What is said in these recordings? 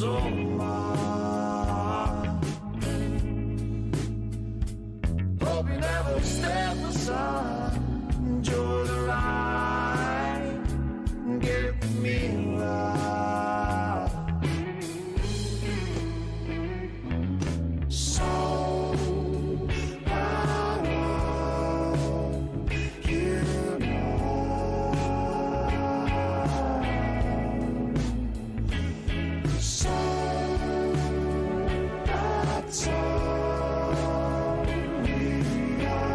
Sommer. Hope you never stand the sun. Enjoy the ride. Give me love. So I want you more. So that's all we are.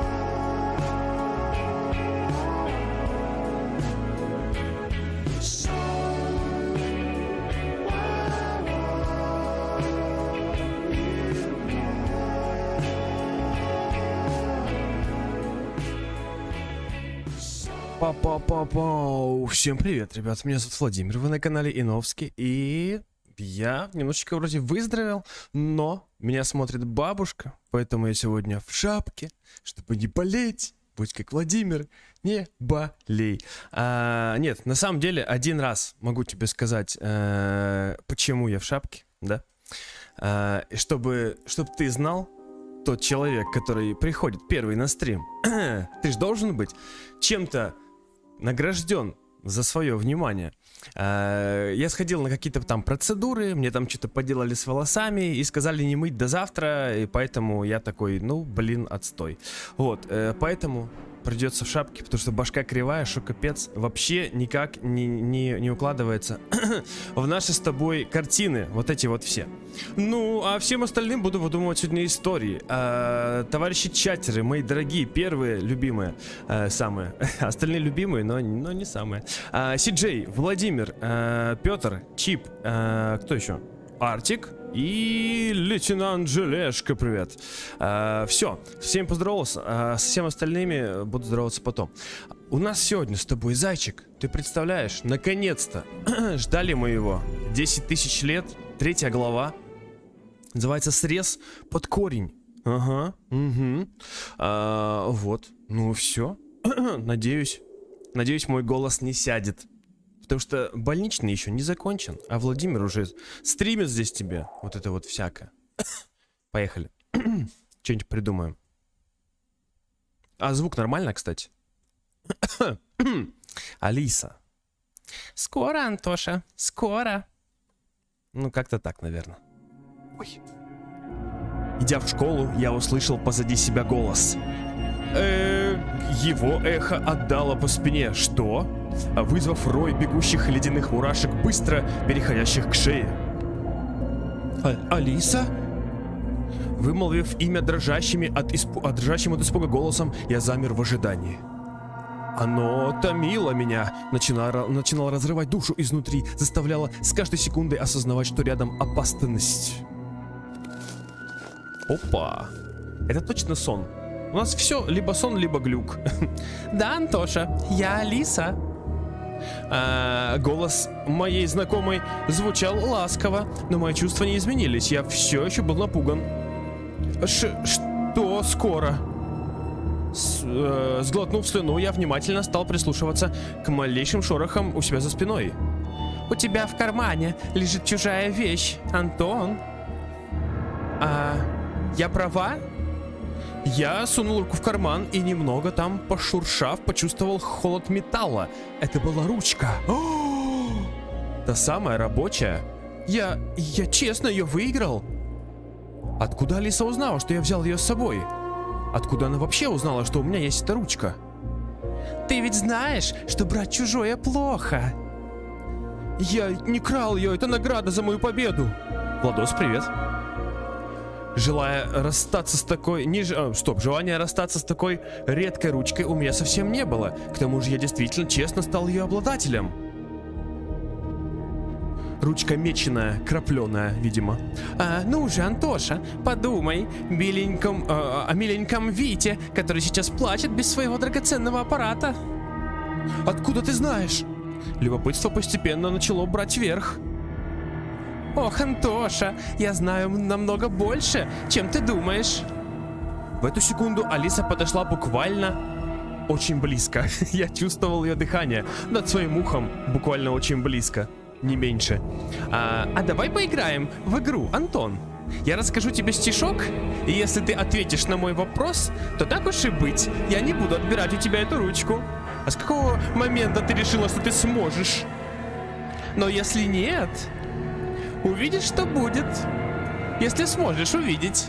So Па-па-па-пау. Всем привет, ребят, меня зовут Владимир, вы на канале Иновский, и я немножечко вроде выздоровел, но меня смотрит бабушка, поэтому я сегодня в шапке, чтобы не болеть. Будь как Владимир, не болей. Нет, на самом деле, один раз могу тебе сказать, почему я в шапке, да? Чтобы ты знал, тот человек, который приходит первый на стрим, ты же должен быть чем-то награжден за свое внимание. Я сходил на какие-то там процедуры, мне там что-то поделали с волосами и сказали не мыть до завтра, и поэтому я такой, ну блин, отстой. Вот, поэтому придется в шапке, потому что башка кривая, что капец, вообще никак не укладывается в наши с тобой картины, вот эти вот все. Ну, а всем остальным буду выдумывать сегодня истории. Товарищи чатеры, мои дорогие, первые, любимые, самые, остальные любимые, но не самые. Си-Джей, Владимир, Петр, Чип, кто еще? Артик и лейтенант Желешка, привет. Все, всем поздоровался, со всеми остальными буду здороваться потом. У нас сегодня с тобой зайчик, ты представляешь, наконец-то ждали мы его 10 тысяч лет, 3 глава, называется «Срез под корень». Ага, угу. Вот, ну все, надеюсь, мой голос не сядет. Потому что больничный еще не закончен, а Владимир уже стримит здесь тебе вот это вот всякое. Поехали. Что-нибудь придумаем. А звук нормально, кстати? Алиса. Скоро, Антоша, скоро. Ну, как-то так, наверное. Ой. Идя в школу, я услышал позади себя голос. Его эхо отдало по спине. Что? Вызвав рой бегущих ледяных мурашек, быстро переходящих к шее. Алиса? Вымолвив имя дрожащим от испуга голосом, я замер в ожидании. Оно томило меня, начинало разрывать душу изнутри, заставляло с каждой секундой осознавать, что рядом опасность. Опа! Это точно сон. У нас все либо сон, либо глюк. Да, Антоша, я Алиса. Голос моей знакомой звучал ласково, но мои чувства не изменились. Я все еще был напуган. Что скоро? Сглотнув слюну, я внимательно стал прислушиваться к малейшим шорохам у себя за спиной. У тебя в кармане лежит чужая вещь, Антон. Я права? Я сунул руку в карман и, немного там пошуршав, почувствовал холод металла. Это была ручка. Та самая рабочая. Я честно ее выиграл. Откуда Алиса узнала, что я взял ее с собой? Откуда она вообще узнала, что у меня есть эта ручка? Ты ведь знаешь, что брать чужое плохо. Я не крал ее, это награда за мою победу. Владос, привет. Желания расстаться с такой редкой ручкой у меня совсем не было. К тому же я действительно честно стал ее обладателем. Ручка меченая, крапленая, видимо. Ну же, Антоша, подумай о миленьком Вите, который сейчас плачет без своего драгоценного аппарата. Откуда ты знаешь? Любопытство постепенно начало брать верх. Ох, Антоша, я знаю намного больше, чем ты думаешь. В эту секунду Алиса подошла буквально очень близко. Я чувствовал ее дыхание над своим ухом, буквально очень близко. не меньше. А давай поиграем в игру, Антон. Я расскажу тебе стишок, и если ты ответишь на мой вопрос, то так уж и быть, я не буду отбирать у тебя эту ручку. А с какого момента ты решила, что ты сможешь? Но если нет, увидишь, что будет. Если сможешь увидеть.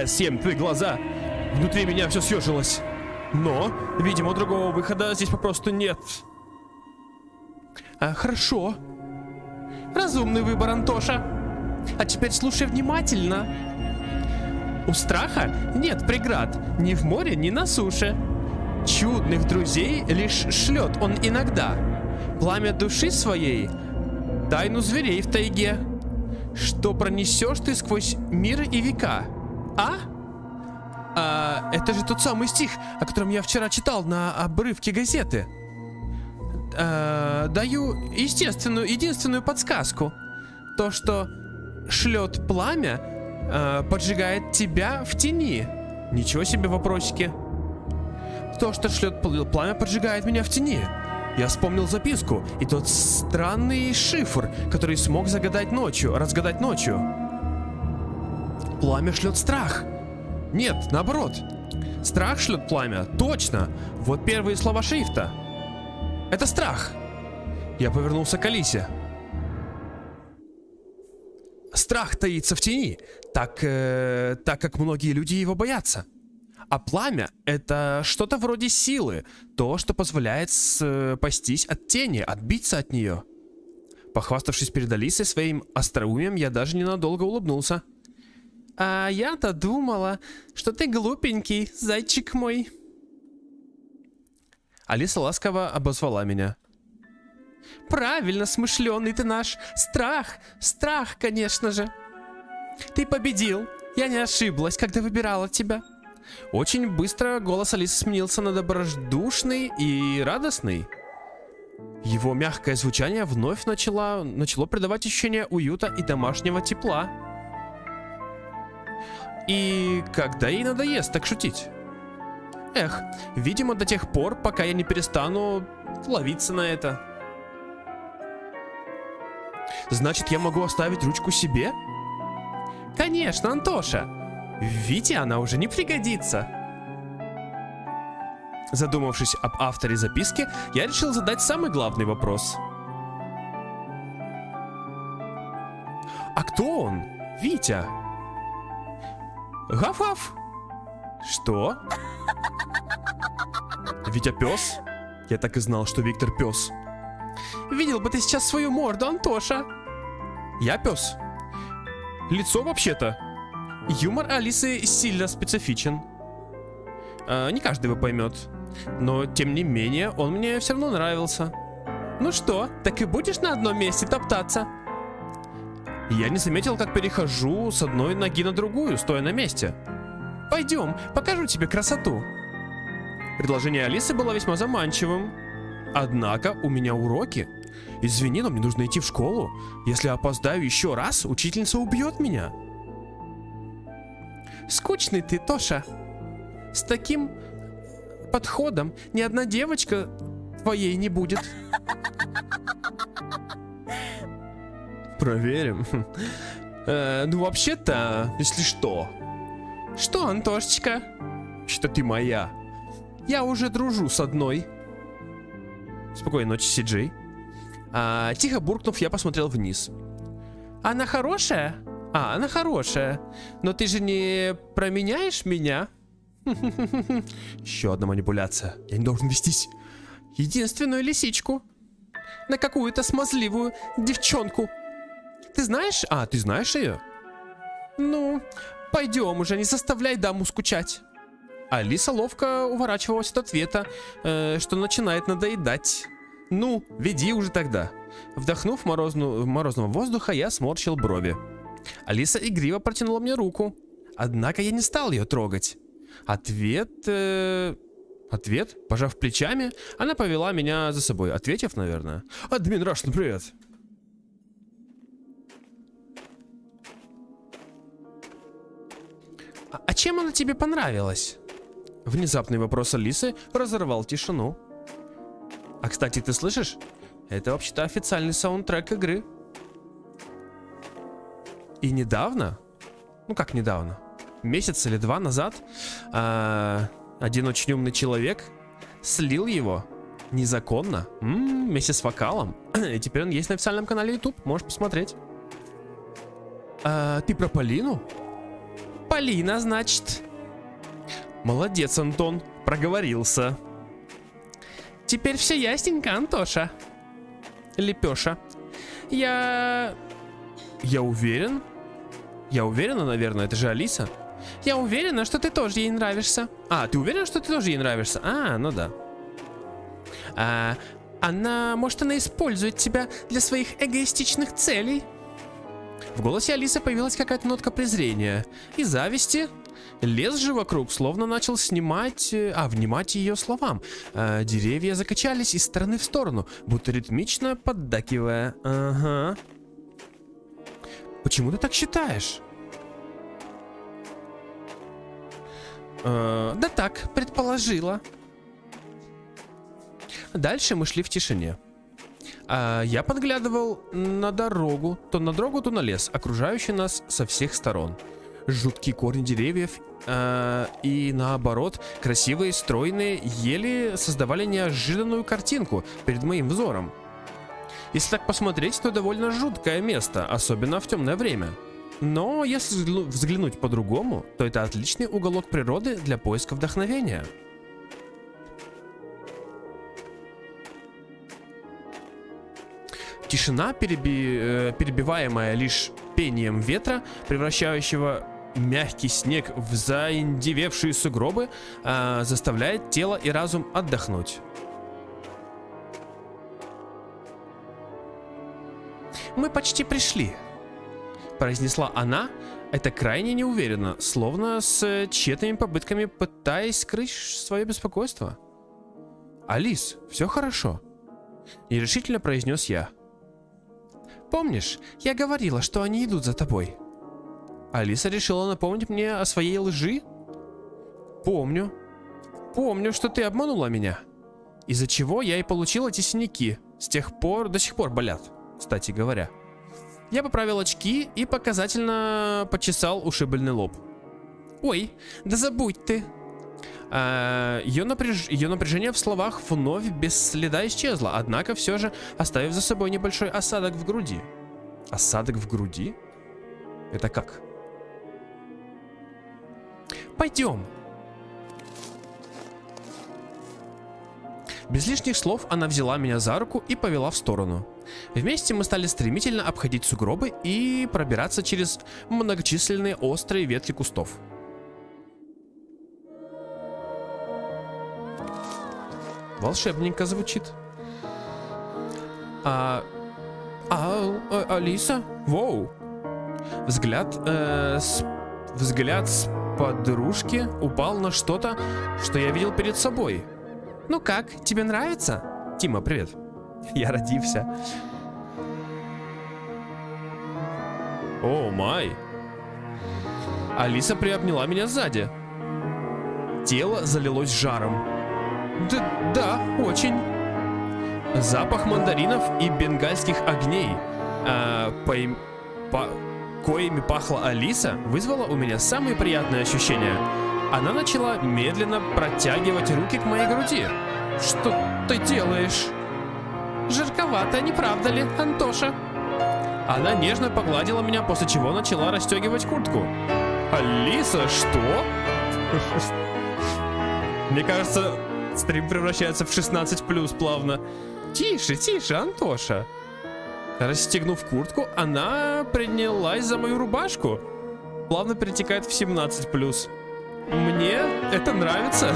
Съем твои глаза. Внутри меня все съежилось. Но, видимо, другого выхода здесь попросту нет. Хорошо. Разумный выбор, Антоша. А теперь слушай внимательно. У страха нет преград ни в море, ни на суше. Чудных друзей лишь шлет он иногда. Пламя души своей, тайну зверей в тайге. Что пронесешь ты сквозь миры и века? Это же тот самый стих, о котором я вчера читал на обрывке газеты. Даю единственную подсказку. То, что шлет пламя, поджигает тебя в тени. Ничего себе вопросики. То, что шлет пламя, поджигает меня в тени. Я вспомнил записку и тот странный шифр, который смог разгадать ночью. Пламя шлет страх. Нет, наоборот. Страх шлет пламя. Точно. Вот первые слова шрифта. Это страх. Я повернулся к Алисе. Страх таится в тени, так как многие люди его боятся. А пламя — это что-то вроде силы, то, что позволяет спастись от тени, отбиться от нее. Похваставшись перед Алисой своим остроумием, я даже ненадолго улыбнулся. А я-то думала, что ты глупенький, зайчик мой. Алиса ласково обозвала меня. Правильно, смышленый ты наш. Страх, конечно же. Ты победил. Я не ошиблась, когда выбирала тебя. Очень быстро голос Алисы сменился на добродушный и радостный. Его мягкое звучание вновь начало придавать ощущение уюта и домашнего тепла. И когда ей надоест так шутить? Видимо, до тех пор, пока я не перестану ловиться на это. Значит, я могу оставить ручку себе? Конечно, Антоша. Вите она уже не пригодится. Задумавшись об авторе записки, я решил задать самый главный вопрос. А кто он? Витя? Гав-гав. Что? Витя пес? Я так и знал, что Виктор пес. Видел бы ты сейчас свою морду, Антоша. Я пес. Лицо вообще-то. Юмор Алисы сильно специфичен. Не каждый его поймет. Но, тем не менее, он мне все равно нравился. Ну что, так и будешь на одном месте топтаться? Я не заметил, как перехожу с одной ноги на другую, стоя на месте. Пойдем, покажу тебе красоту. Предложение Алисы было весьма заманчивым. Однако у меня уроки. Извини, но мне нужно идти в школу. Если опоздаю еще раз, учительница убьет меня. Скучный ты, Тоша. С таким подходом ни одна девочка твоей не будет. Проверим. Ну, вообще-то, если что. Что, Антошечка? Что ты моя. Я уже дружу с одной. Спокойной ночи, Си-Джей. Тихо буркнув, я посмотрел вниз. Она хорошая? Она хорошая. Но ты же не променяешь меня? Еще одна манипуляция. Я не должен вестись. Единственную лисичку. На какую-то смазливую девчонку. Ты знаешь? Ты знаешь ее? Ну, пойдем уже, не заставляй даму скучать. Алиса ловко уворачивалась от ответа, что начинает надоедать. Ну, веди уже тогда. Вдохнув морозного воздуха, я сморщил брови. Алиса игриво протянула мне руку. Однако я не стал ее трогать. Ответ, пожав плечами, она повела меня за собой, ответив, наверное. Админ Рашн, привет. А чем она тебе понравилась? Внезапный вопрос Алисы разорвал тишину. А кстати, ты слышишь? Это вообще-то официальный саундтрек игры. И недавно, ну как недавно, месяц или два назад, один очень умный человек слил его незаконно, вместе с вокалом. И теперь он есть на официальном канале YouTube, можешь посмотреть. Ты про Полину? Полина, значит. Молодец, Антон, проговорился. Теперь все ясненько, Антоша. Лепеша. Я уверен. Я уверена, наверное, это же Алиса. Я уверена, что ты тоже ей нравишься. А, ты уверена, что ты тоже ей нравишься? А, ну да. Может, она использует тебя для своих эгоистичных целей? В голосе Алисы появилась какая-то нотка презрения и зависти. Лес же вокруг словно начал внимать ее словам. Деревья закачались из стороны в сторону, будто ритмично поддакивая. Ага. Почему ты так считаешь? Да так, предположила. Дальше мы шли в тишине. Я подглядывал на дорогу, то на лес, окружающий нас со всех сторон. Жуткие корни деревьев и наоборот, красивые стройные ели создавали неожиданную картинку перед моим взором. Если так посмотреть, то довольно жуткое место, особенно в темное время. Но если взглянуть по-другому, то это отличный уголок природы для поиска вдохновения. Тишина, перебиваемая лишь пением ветра, превращающего мягкий снег в заиндевевшие сугробы, заставляет тело и разум отдохнуть. «Мы почти пришли», — произнесла она, это крайне неуверенно, словно с тщетными попытками пытаясь скрыть свое беспокойство. «Алис, все хорошо?» — нерешительно произнес я. «Помнишь, я говорила, что они идут за тобой?» Алиса решила напомнить мне о своей лжи? «Помню. Помню, что ты обманула меня. Из-за чего я и получил эти синяки. До сих пор болят, кстати говоря». Я поправил очки и показательно почесал ушибленный лоб. «Ой, да забудь ты!» Ее напряжение в словах вновь без следа исчезло, однако все же оставив за собой небольшой осадок в груди. Осадок в груди? Это как? «Пойдем!» Без лишних слов она взяла меня за руку и повела в сторону. Вместе мы стали стремительно обходить сугробы и пробираться через многочисленные острые ветки кустов. Волшебненько звучит. Алиса? Воу. Взгляд с подружки упал на что-то, что я видел перед собой. «Ну как, тебе нравится?» «Тима, привет. Я родился». «О, май!» Алиса приобняла меня сзади. Тело залилось жаром. Да, очень. Запах мандаринов и бенгальских огней, коими пахла Алиса, вызвало у меня самые приятные ощущения. Она начала медленно протягивать руки к моей груди. «Что ты делаешь?» «Жарковато, не правда ли, Антоша?» Она нежно погладила меня, после чего начала расстегивать куртку. «Алиса, что?» Мне кажется, стрим превращается в 16+ плавно. Тише, Антоша. Расстегнув куртку, она принялась за мою рубашку. Плавно перетекает в 17+. Мне это нравится.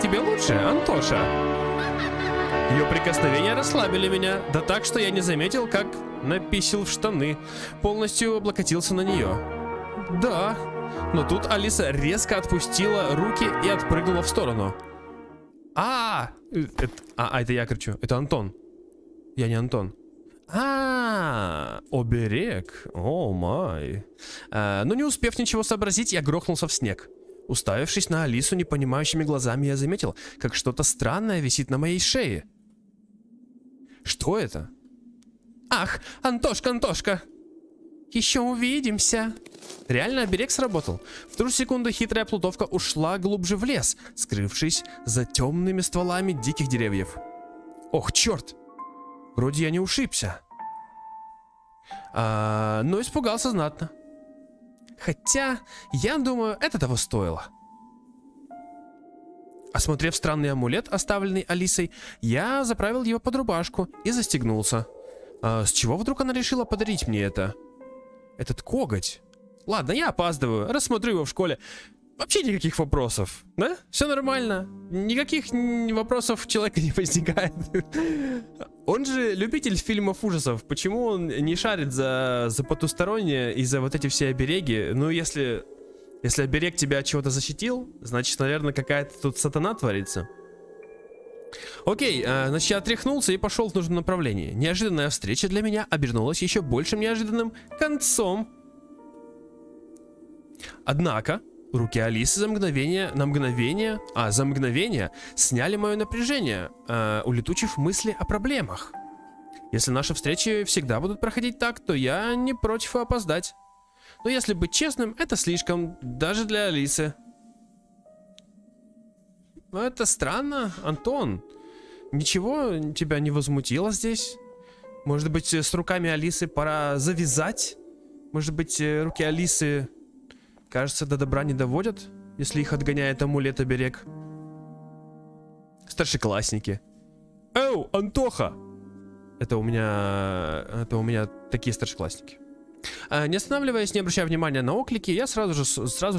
Тебе лучше, Антоша. Ее прикосновения расслабили меня, да так, что я не заметил, как написил в штаны. Полностью облокотился на нее. Да, но тут Алиса резко отпустила руки и отпрыгнула в сторону. Это я кричу. Это Антон. Я не Антон. Оберег. О май. Но не успев ничего сообразить, я грохнулся в снег. Уставившись на Алису непонимающими глазами, я заметил, как что-то странное висит на моей шее. Что это? Ах, Антошка, Антошка! Еще увидимся. Реально оберег сработал. В ту же секунду хитрая плутовка ушла глубже в лес, скрывшись за темными стволами диких деревьев. Ох, черт! Вроде я не ушибся. Но испугался знатно. Хотя, я думаю, это того стоило. Осмотрев странный амулет, оставленный Алисой, я заправил его под рубашку и застегнулся. С чего вдруг она решила подарить мне это? Этот коготь. Ладно, я опаздываю, рассмотрю его в школе. Вообще никаких вопросов, да? Все нормально. Никаких вопросов у человека не возникает. Он же любитель фильмов ужасов. Почему он не шарит за потустороннее и за вот эти все обереги? Ну, если оберег тебя от чего-то защитил, значит, наверное, какая-то тут сатана творится. Окей, значит, я отряхнулся и пошел в нужном направлении. Неожиданная встреча для меня обернулась еще большим неожиданным концом. Однако, руки Алисы за мгновение сняли мое напряжение, улетучив мысли о проблемах. Если наши встречи всегда будут проходить так, то я не против опоздать. Но если быть честным, это слишком, даже для Алисы. Это странно, Антон. Ничего тебя не возмутило здесь? Может быть, с руками Алисы пора завязать? Может быть, руки Алисы, кажется, до добра не доводят, если их отгоняет амулет-оберег? Старшеклассники. Оу, Антоха! Это у меня такие старшеклассники. Не останавливаясь, не обращая внимания на оклики, я сразу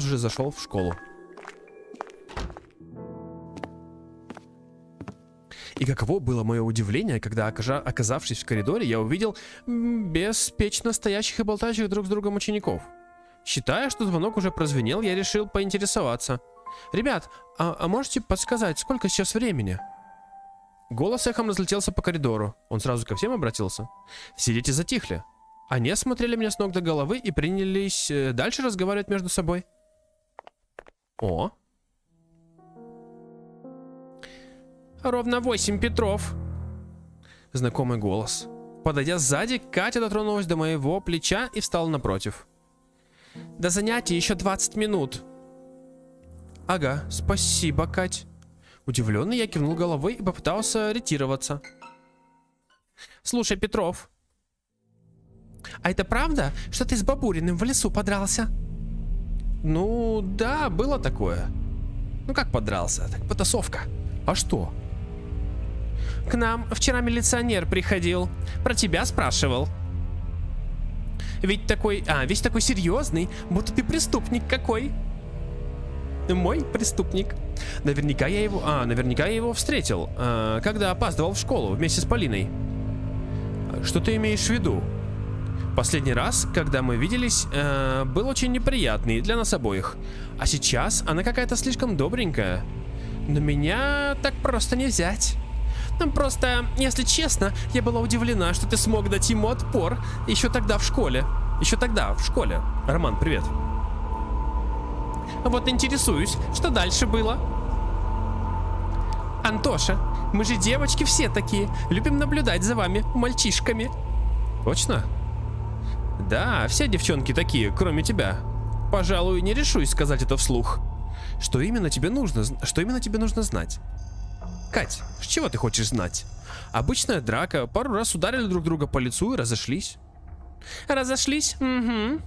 же зашел в школу. И каково было мое удивление, когда, оказавшись в коридоре, я увидел беспечно стоящих и болтающих друг с другом учеников. Считая, что звонок уже прозвенел, я решил поинтересоваться. «Ребят, а можете подсказать, сколько сейчас времени?» Голос эхом разлетелся по коридору. Он сразу ко всем обратился. Все дети затихли. Они осмотрели меня с ног до головы и принялись дальше разговаривать между собой. О! Ровно 8, Петров. Знакомый голос. Подойдя сзади, Катя дотронулась до моего плеча и встала напротив. До занятия еще 20 минут. Ага, спасибо, Кать. Удивленный, я кивнул головой и попытался ретироваться. Слушай, Петров. А это правда, что ты с Бабуриным в лесу подрался? Ну, да, было такое. Ну как подрался? Так потасовка. А что? К нам вчера милиционер приходил. Про тебя спрашивал. Ведь такой... весь такой серьезный, будто ты преступник какой. Мой преступник. Наверняка я его встретил, когда опаздывал в школу вместе с Полиной. Что ты имеешь в виду? Последний раз, когда мы виделись, был очень неприятный для нас обоих. А сейчас она какая-то слишком добренькая. Но меня так просто не взять. Просто, если честно, я была удивлена, что ты смог дать ему отпор еще тогда в школе. Роман, привет. Вот интересуюсь, что дальше было? Антоша, мы же девочки все такие. Любим наблюдать за вами, мальчишками. Точно? Да, все девчонки такие, кроме тебя. Пожалуй, не решусь сказать это вслух. Что именно тебе нужно знать? Кать, с чего ты хочешь знать? Обычная драка, пару раз ударили друг друга по лицу и разошлись. Разошлись? Угу.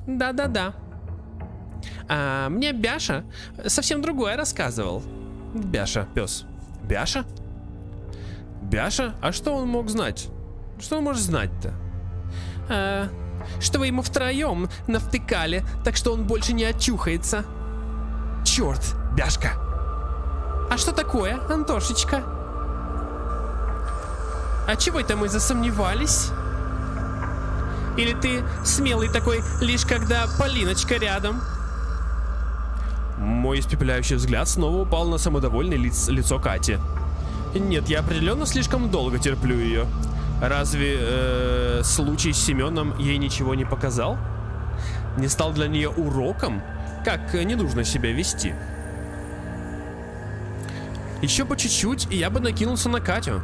Да-да-да. А мне Бяша совсем другое рассказывал. Бяша, пес. Бяша? Бяша? А что он мог знать? Что он может знать-то? Что вы ему втроем навтыкали, так что он больше не очухается. Черт, Бяшка. А что такое, Антошечка? А чего это мы засомневались? Или ты смелый такой, лишь когда Полиночка рядом? Мой испепеляющий взгляд снова упал на самодовольное лицо Кати. Нет, я определенно слишком долго терплю ее. Разве случай с Семеном ей ничего не показал? Не стал для нее уроком, как не нужно себя вести? Еще по чуть-чуть, и я бы накинулся на Катю.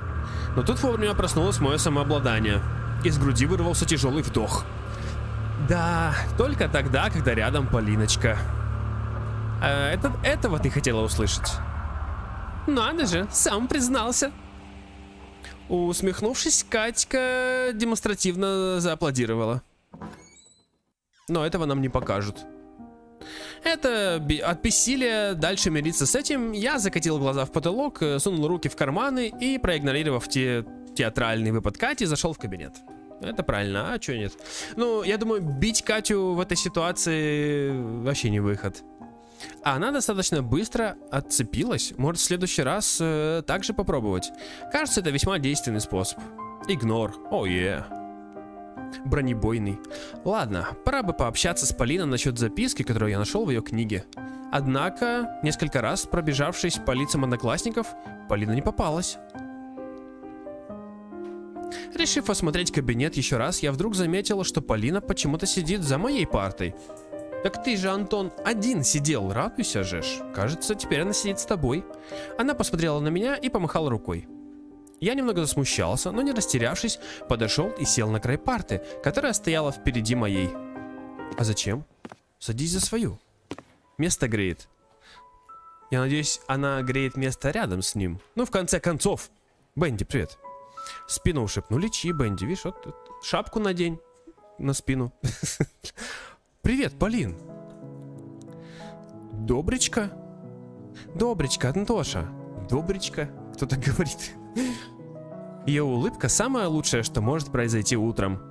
Но тут вовремя проснулось мое самообладание. Из груди вырвался тяжелый вдох. Да, только тогда, когда рядом Полиночка. Этого ты хотела услышать? Надо же, сам признался. Усмехнувшись, Катька демонстративно зааплодировала. Но этого нам не покажут. Это от бессилия дальше мириться с этим, я закатил глаза в потолок, сунул руки в карманы и, проигнорировав театральный выпад Кати, зашел в кабинет. Это правильно, а чё нет? Ну, я думаю, бить Катю в этой ситуации вообще не выход. Она достаточно быстро отцепилась. Может, в следующий раз также попробовать. Кажется, это весьма действенный способ. Игнор. О, бронебойный. Ладно, пора бы пообщаться с Полиной насчет записки, которую я нашел в ее книге. Однако, несколько раз пробежавшись по лицам одноклассников, Полина не попалась. Решив осмотреть кабинет еще раз, я вдруг заметила, что Полина почему-то сидит за моей партой. Так ты же, Антон, один сидел, радуйся же ж. Кажется, теперь она сидит с тобой. Она посмотрела на меня и помахала рукой. Я немного засмущался, но не растерявшись, подошел и сел на край парты, которая стояла впереди моей. А зачем? Садись за свою. Место греет. Я надеюсь, она греет место рядом с ним. Ну, в конце концов. Бенди, привет. Спину ушибнули, чьи Бенди, видишь, вот шапку надень на спину. Привет, Полин. Добричка? Добричка, Антоша. Добричка, кто так говорит? Ее улыбка самая лучшая, что может произойти утром.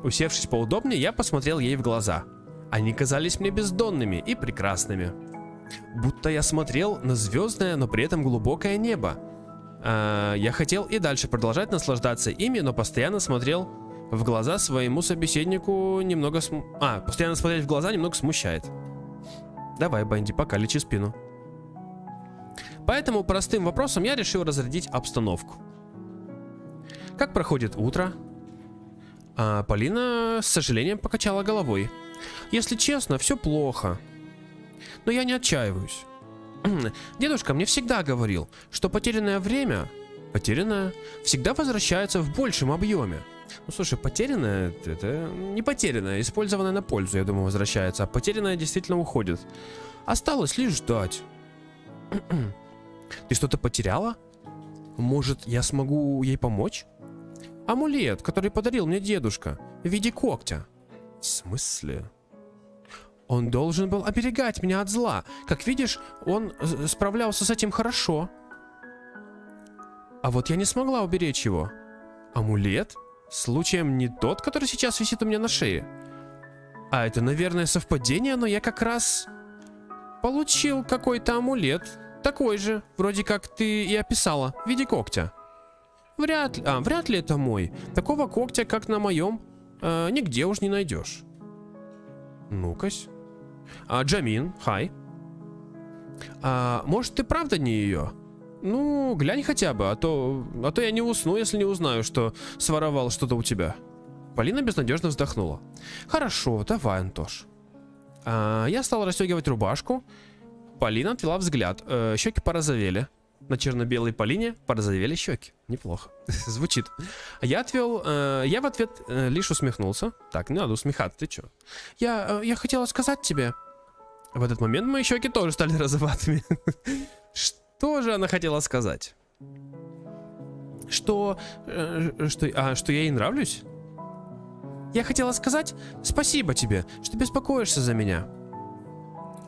Усевшись поудобнее, я посмотрел ей в глаза. Они казались мне бездонными и прекрасными. Будто я смотрел на звездное, но при этом глубокое небо. Я хотел и дальше продолжать наслаждаться ими, но постоянно смотрел в глаза своему собеседнику немного постоянно смотреть в глаза немного смущает. Давай, Бенди, пока лечи спину. Поэтому простым вопросом я решил разрядить обстановку. Как проходит утро? Полина с сожалением покачала головой. Если честно, все плохо. Но я не отчаиваюсь. Дедушка мне всегда говорил, что потерянное время, всегда возвращается в большем объеме. Ну слушай, потерянное, это не потерянное, использованное на пользу, я думаю, возвращается, а потерянное действительно уходит. Осталось лишь ждать. Ты что-то потеряла? Может, я смогу ей помочь? Амулет, который подарил мне дедушка, в виде когтя. В смысле? Он должен был оберегать меня от зла. Как видишь, он справлялся с этим хорошо. А вот я не смогла уберечь его. Амулет? Случаем не тот, который сейчас висит у меня на шее? А это, наверное, совпадение, но я как раз получил какой-то амулет. Такой же, вроде как ты и описала, в виде когтя. Вряд ли это мой. Такого когтя, как на моем, нигде уж не найдешь. Ну-кась. Джамин, хай. Может, ты правда не ее? Ну, глянь хотя бы, а то я не усну, если не узнаю, что своровал что-то у тебя. Полина безнадежно вздохнула. Хорошо, давай, Антош. Я стал расстегивать рубашку. Полина отвела взгляд. Щеки порозовели. На черно-белой Полине порозовели щеки. Неплохо. Звучит. Я в ответ лишь усмехнулся. Так, не надо усмехаться, ты чё? Я хотела сказать тебе. В этот момент мои щеки тоже стали розоватыми. Что же она хотела сказать? Что я ей нравлюсь? Я хотела сказать спасибо тебе, что беспокоишься за меня.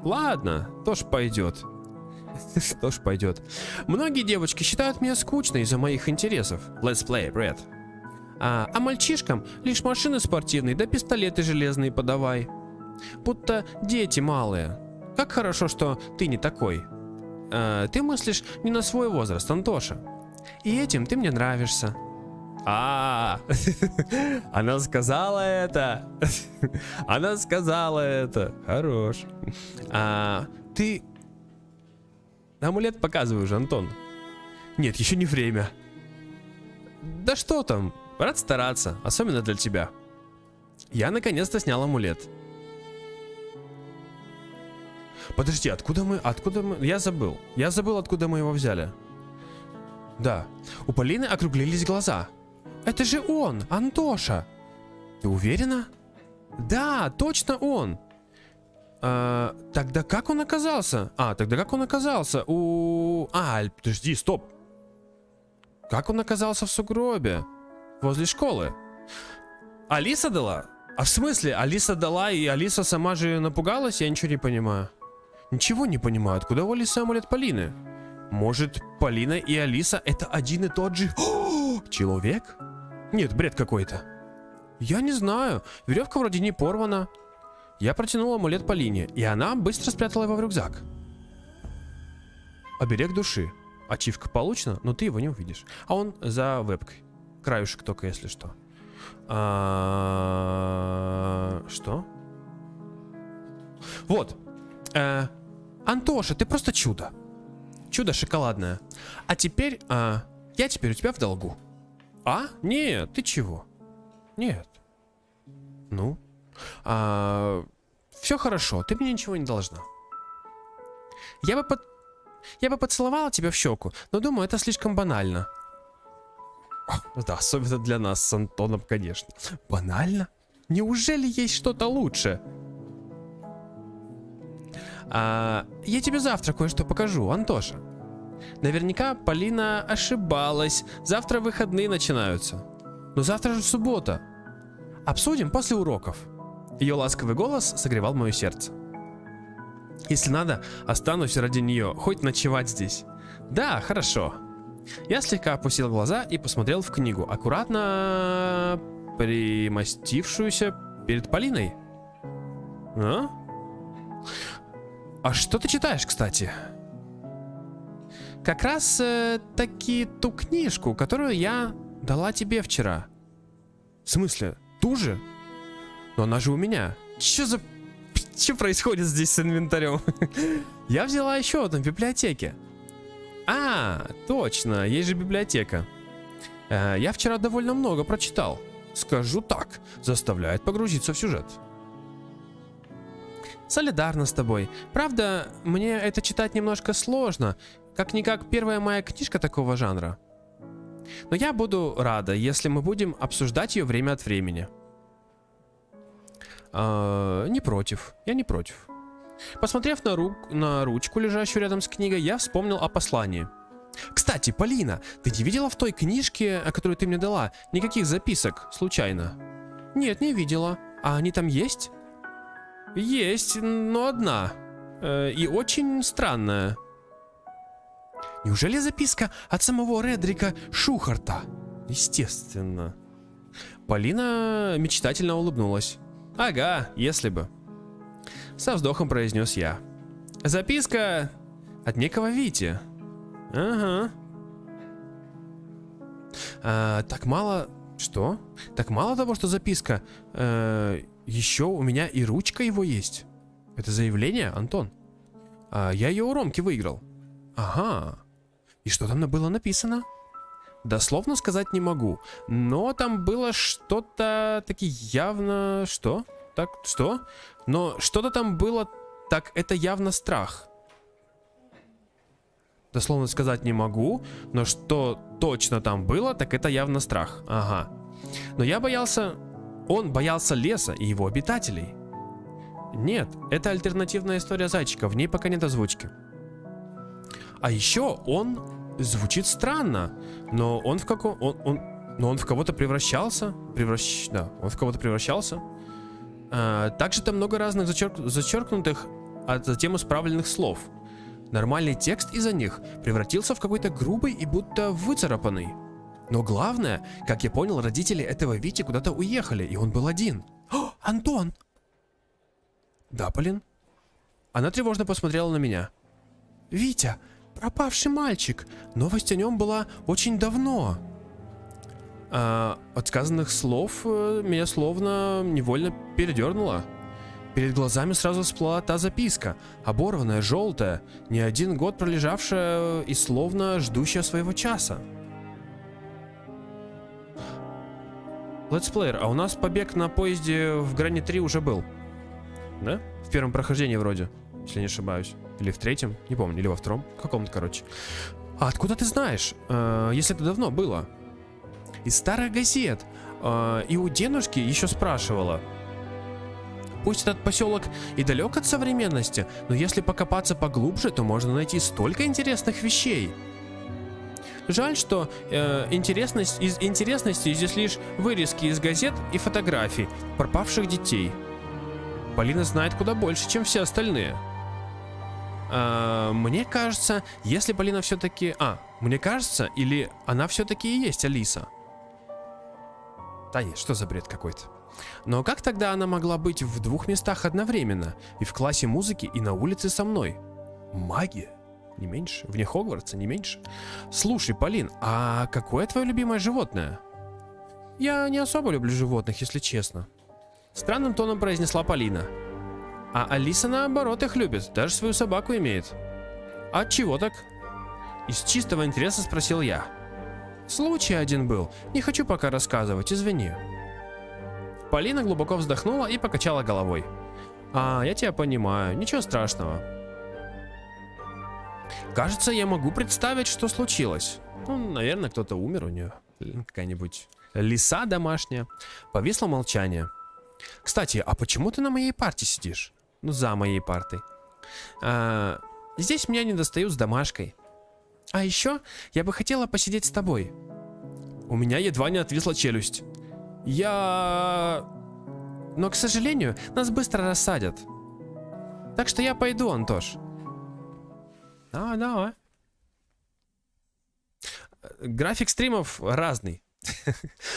Ладно, тоже пойдет. Тоже пойдет. Многие девочки считают меня скучной из-за моих интересов. Let's play, Brad. А мальчишкам лишь машины спортивные да пистолеты железные подавай. Будто дети малые. Как хорошо, что ты не такой. Ты мыслишь не на свой возраст, Антоша. И этим ты мне нравишься. Она сказала это. Она сказала это. Хорош. Ты... Амулет показывай уже, Антон. Нет, еще не время. Да что там? Рад стараться, особенно для тебя. Я наконец-то снял амулет. Подожди, откуда мы... Я забыл, откуда мы его взяли. Да. У Полины округлились глаза. Это же он, Антоша. Ты уверена? Да, точно он. Тогда как он оказался? Тогда как он оказался у... подожди, стоп. Как он оказался в сугробе? Возле школы? Алиса дала? А в смысле? Алиса дала, и Алиса сама же напугалась? Я ничего не понимаю. Ничего не понимаю. Откуда у Алисы амулет Полины? Может, Полина и Алиса это один и тот же... человек? Нет, бред какой-то. Я не знаю. Веревка вроде не порвана. Я протянул амулет Полине, и она быстро спрятала его в рюкзак. Оберег души. Ачивка получена, но ты его не увидишь. А он за вебкой. Краюшек только, если что. Что? Вот. Антоша, ты просто чудо. Чудо шоколадное. А теперь, я теперь у тебя в долгу. Нет, ты чего? Нет. Ну? Все хорошо, ты мне ничего не должна. Я бы поцеловала тебя в щеку, но думаю, это слишком банально. Да, особенно для нас с Антоном, конечно. Банально? Неужели есть что-то лучше? Я тебе завтра кое-что покажу, Антоша. Наверняка Полина ошибалась. Завтра выходные начинаются. Но завтра же суббота. Обсудим после уроков. Ее ласковый голос согревал мое сердце. Если надо, останусь ради нее, хоть ночевать здесь. Да, хорошо. Я слегка опустил глаза и посмотрел в книгу, аккуратно примостившуюся перед Полиной. А что ты читаешь, кстати? Как раз таки ту книжку, которую я дала тебе вчера. В смысле? Ту же? Но она же у меня. Что происходит здесь с инвентарем? Я взяла еще одну в библиотеке. Точно, есть же библиотека. Я вчера довольно много прочитал. Скажу так, заставляет погрузиться в сюжет. Солидарна с тобой. Правда, мне это читать немножко сложно. Как-никак первая моя книжка такого жанра. Но я буду рада, если мы будем обсуждать ее время от времени. Не против. Я не против. Посмотрев на ручку, лежащую рядом с книгой, я вспомнил о послании. Кстати, Полина, ты не видела в той книжке, которую ты мне дала, никаких записок, случайно? Нет, не видела. А они там есть? Есть, но одна. И очень странная. Неужели записка от самого Редрика Шухарта? Естественно. Полина мечтательно улыбнулась. Ага, если бы. Со вздохом произнес я. Записка от некого Вити. Ага. Так мало... Что? Так мало того, что записка. Еще у меня и ручка его есть. Это заявление, Антон? Я ее у Ромки выиграл. Ага. И что там было написано? Дословно сказать не могу. Но там было что-то таки явно... Что? Так, что? Но что-то там было... Так, это явно страх. Дословно сказать не могу. Но что точно там было, так это явно страх. Ага. Но я боялся... Он боялся леса и его обитателей. Нет, это альтернативная история зайчика. В ней пока нет озвучки. А еще он звучит странно. Но он в каком... Но он в кого-то превращался. Да, он в кого-то превращался. Также там много разных зачеркнутых, а затем исправленных слов. Нормальный текст из-за них превратился в какой-то грубый и будто выцарапанный. Но главное, как я понял, родители этого Вити куда-то уехали, и он был один. О, Антон! Да, Полин? Она тревожно посмотрела на меня. Витя, пропавший мальчик. Новость о нем была очень давно. От сказанных слов меня словно невольно передернуло. Перед глазами сразу всплыла та записка, оборванная, желтая, не один год пролежавшая и словно ждущая своего часа. Летсплеер, а у нас побег на поезде в Грани 3 уже был. Да? В первом прохождении вроде, если не ошибаюсь. Или в третьем, не помню, или во втором. В каком-то, короче. А откуда ты знаешь, если это давно было? Из старых газет. И у дедушки еще спрашивала. Пусть этот поселок и далек от современности, но если покопаться поглубже, то можно найти столько интересных вещей. Жаль, что из интересности здесь лишь вырезки из газет и фотографий пропавших детей. Полина знает куда больше, чем все остальные. Мне кажется, если Полина все-таки... мне кажется, или она все-таки и есть Алиса? Да нет, что за бред какой-то. Но как тогда она могла быть в двух местах одновременно? И в классе музыки, и на улице со мной? Магия? Не меньше? Вне Хогвартса не меньше? Слушай, Полин, а какое твое любимое животное? Я не особо люблю животных, если честно. Странным тоном произнесла Полина. А Алиса наоборот их любит, даже свою собаку имеет. А чего так? Из чистого интереса спросил я. Случай один был, не хочу пока рассказывать, извини. Полина глубоко вздохнула и покачала головой. Я тебя понимаю, ничего страшного. Кажется, я могу представить, что случилось. Наверное, кто-то умер у нее. Какая-нибудь лиса домашняя. Повисло молчание. Кстати, а почему ты на моей парте сидишь? За моей партой. Здесь меня не достают с домашкой. А еще я бы хотела посидеть с тобой. У меня едва не отвисла челюсть. Но, к сожалению, нас быстро рассадят. Так что я пойду, Антош. Давай. График стримов разный.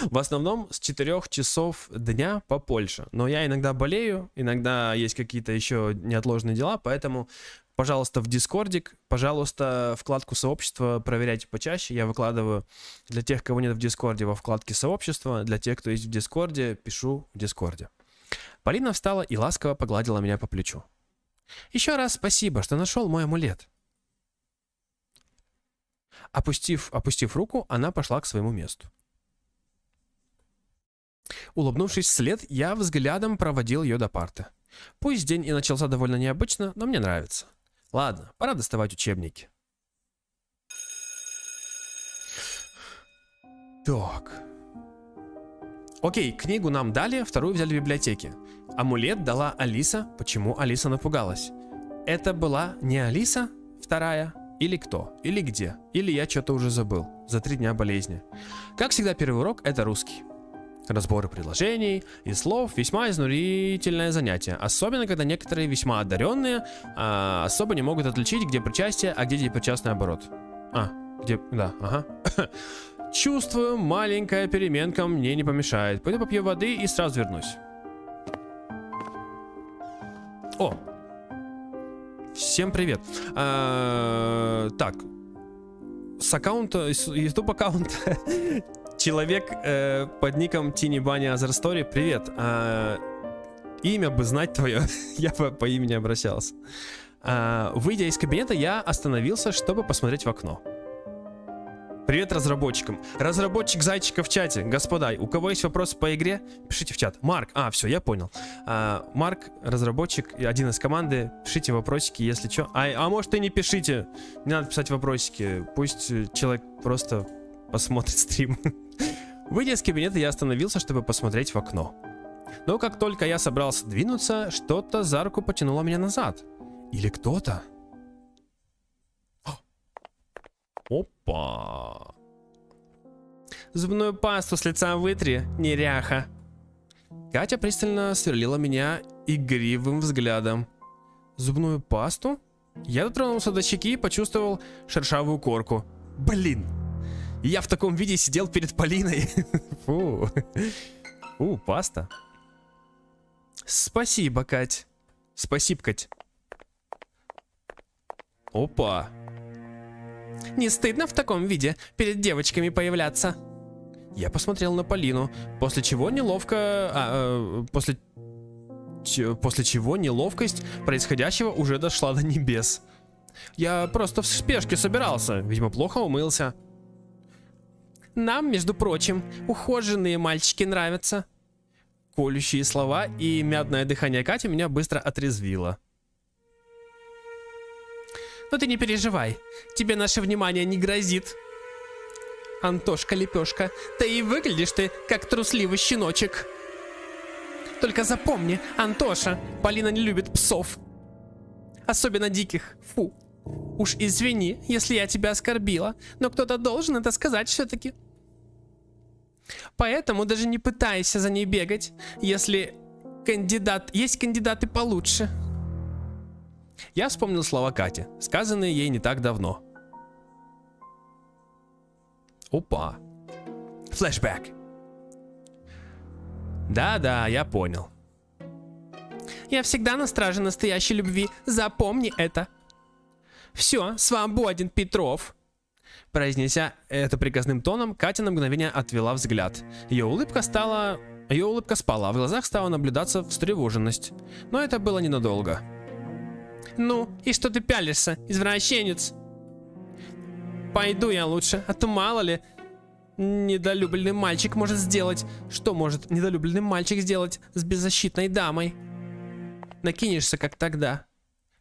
В основном с 4 часов дня по Польше. Но я иногда болею, иногда есть какие-то еще неотложные дела, поэтому, пожалуйста, в Дискордик, пожалуйста, вкладку сообщества проверяйте почаще. Я выкладываю для тех, кого нет в Дискорде, во вкладке сообщества. Для тех, кто есть в Дискорде, пишу в Дискорде. Полина встала и ласково погладила меня по плечу. Еще раз спасибо, что нашел мой амулет. Опустив руку, она пошла к своему месту. Улыбнувшись вслед, я взглядом проводил ее до парты. Пусть день и начался довольно необычно, но мне нравится. Ладно, пора доставать учебники. Так. Окей, книгу нам дали, вторую взяли в библиотеке. Амулет дала Алиса. Почему Алиса напугалась? Это была не Алиса, вторая? Или кто? Или где? Или я что-то уже забыл. За 3 дня болезни. Как всегда, первый урок — это русский. Разборы предложений и слов — весьма изнурительное занятие. Особенно, когда некоторые весьма одаренные особо не могут отличить, где причастие, а где непричастный оборот. Чувствую, маленькая переменка мне не помешает. Пойду попью воды и сразу вернусь. О! Всем привет. Так. С аккаунта, с YouTube аккаунта человек под ником Tiny Bunny Other Story. Привет. Имя бы знать твое. Я бы по имени обращался. Выйдя из кабинета, я остановился, чтобы посмотреть в окно. Привет разработчикам. Разработчик Зайчика в чате. Господа, у кого есть вопросы по игре, пишите в чат. Марк, все, я понял. Марк, разработчик, один из команды. Пишите вопросики, если что. А может и не пишите. Не надо писать вопросики. Пусть человек просто посмотрит стрим. Выйдя из кабинета, я остановился, чтобы посмотреть в окно. Но как только я собрался двинуться, что-то за руку потянуло меня назад. Или кто-то. Опа. Зубную пасту с лица вытри, неряха. Катя пристально сверлила меня игривым взглядом. Зубную пасту? Я дотронулся до щеки и почувствовал шершавую корку. Блин. Я в таком виде сидел перед Полиной. Фу. Паста. Спасибо, Кать. Спасибо, Кать. Опа. Не стыдно в таком виде перед девочками появляться? Я посмотрел на Полину, после чего после чего неловкость происходящего уже дошла до небес. Я просто в спешке собирался, видимо, плохо умылся. Нам, между прочим, ухоженные мальчики нравятся. Колющие слова и мятное дыхание Кати меня быстро отрезвило. Но ты не переживай, тебе наше внимание не грозит. Антошка-лепешка, да и выглядишь ты, как трусливый щеночек. Только запомни, Антоша, Полина не любит псов. Особенно диких. Фу. Уж извини, если я тебя оскорбила, но кто-то должен это сказать все-таки. Поэтому даже не пытайся за ней бегать, если есть кандидаты получше. Я вспомнил слова Кати, сказанные ей не так давно. Опа. Флэшбэк. Да-да, я понял. Я всегда на страже настоящей любви. Запомни это. Все, свободен, Петров. Произнеся это приказным тоном, Катя на мгновение отвела взгляд. Ее улыбка спала, а в глазах стала наблюдаться встревоженность. Но это было ненадолго. Ну, и что ты пялишься, извращенец? Пойду я лучше, а то мало ли недолюбленный мальчик может сделать. Что может недолюбленный мальчик сделать с беззащитной дамой? Накинешься, как тогда.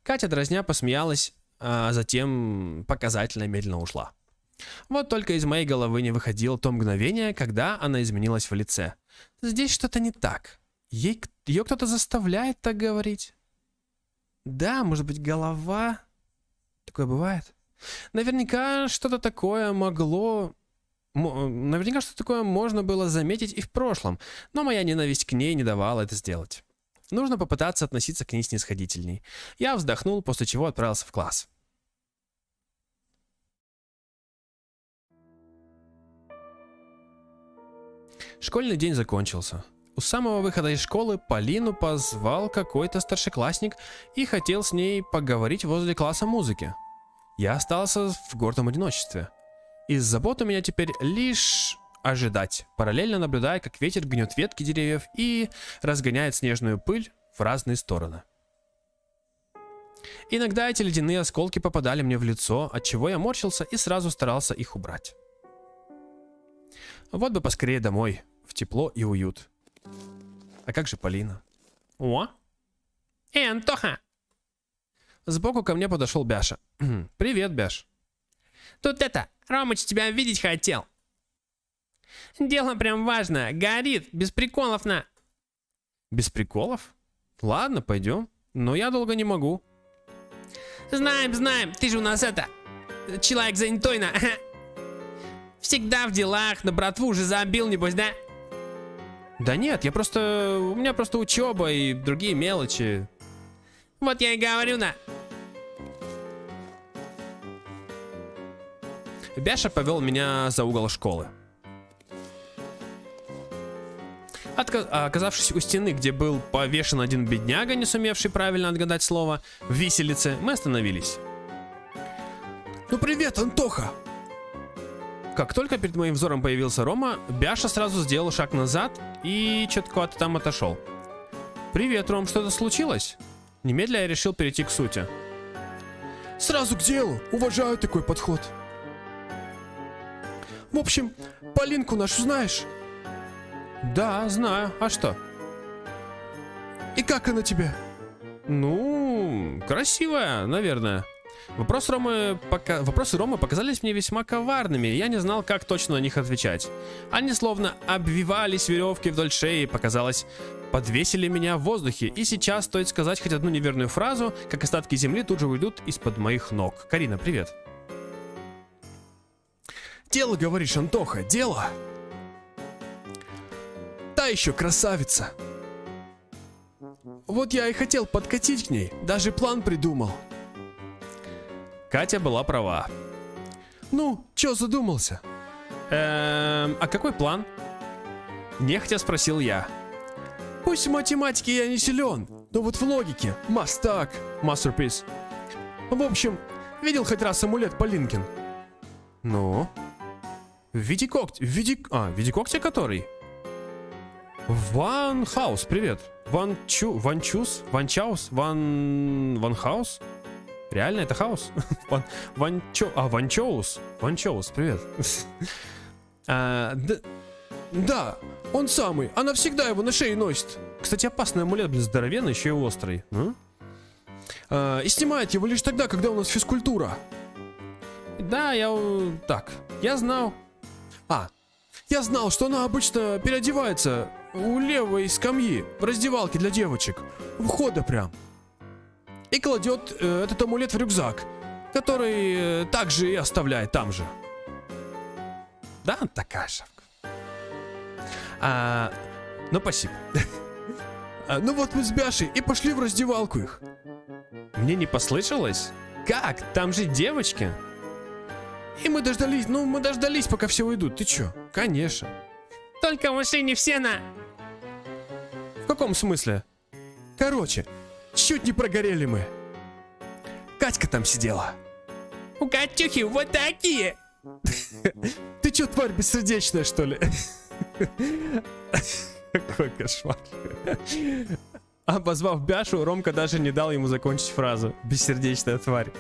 Катя дразня посмеялась, а затем показательно медленно ушла. Вот только из моей головы не выходило то мгновение, когда она изменилась в лице. Здесь что-то не так. Ее кто-то заставляет так говорить. Да, может быть, голова. Такое бывает. Наверняка что-то такое Наверняка что-то такое можно было заметить и в прошлом, но моя ненависть к ней не давала это сделать. Нужно попытаться относиться к ней снисходительней. Я вздохнул, после чего отправился в класс. Школьный день закончился. У самого выхода из школы Полину позвал какой-то старшеклассник и хотел с ней поговорить возле класса музыки. Я остался в гордом одиночестве. Из забот у меня теперь лишь ожидать, параллельно наблюдая, как ветер гнет ветки деревьев и разгоняет снежную пыль в разные стороны. Иногда эти ледяные осколки попадали мне в лицо, от чего я морщился и сразу старался их убрать. Вот бы поскорее домой, в тепло и уют. А как же Полина? О! Антоха! Сбоку ко мне подошел Бяша. Привет, Бяш. Тут Ромыч тебя видеть хотел. Дело прям важное, горит, без приколов на. Без приколов? Ладно, пойдем. Но я долго не могу. Знаем, ты же у нас человек занятой на. Всегда в делах, на братву уже забил, небось, да? Да нет, у меня просто учеба и другие мелочи. Вот я и говорю, на. Бяша повел меня за угол школы. Оказавшись у стены, где был повешен один бедняга, не сумевший правильно отгадать слово, в виселице, мы остановились. Ну привет, Антоха! Как только перед моим взором появился Рома, Бяша сразу сделал шаг назад и четко там отошел. Привет, Ром, что-то случилось? Немедля я решил перейти к сути. Сразу к делу, уважаю такой подход. В общем, Полинку нашу знаешь? Да, знаю. А что? И как она тебе? Ну, красивая, наверное. Вопросы Ромы показались мне весьма коварными, и я не знал, как точно на них отвечать. Они словно обвивались веревки вдоль шеи, показалось, подвесили меня в воздухе, и сейчас стоит сказать хоть одну неверную фразу, как остатки земли тут же уйдут из-под моих ног. Карина, привет. Дело, говоришь, Антоха, дело. Та еще красавица. Вот я и хотел подкатить к ней, даже план придумал. Катя была права. Ну, чё задумался? А какой план? Нехотя спросил я. Пусть в математике я не силен, но вот в логике мастак, masterpiece. В общем, видел хоть раз амулет Полинкин? Ну? В виде когтя. В виде когтя который? Ван Хаус, привет. Ван Чаус? Реально это хаус? Ван Чоус, привет. Да, он самый. Она всегда его на шее носит. Кстати, опасный амулет, блин, здоровенный, еще и острый. И снимает его лишь тогда, когда у нас физкультура. Да, я знал. Я знал, что она обычно переодевается у левой скамьи в раздевалке для девочек. У входа прям. И кладет этот амулет в рюкзак, который также и оставляет там же. Да, такая шапка. Ну, спасибо. Ну вот мы с Бяшей и пошли в раздевалку их. Мне не послышалось? Как? Там же девочки. И мы дождались, пока все уйдут. Ты чё? Конечно. Только в машине все на... В каком смысле? Короче, чуть не прогорели мы. Катька там сидела. У Катюхи вот такие. Ты чё, тварь бессердечная, что ли? Какой кошмар. Обозвав Бяшу, Ромка даже не дал ему закончить фразу. Бессердечная тварь.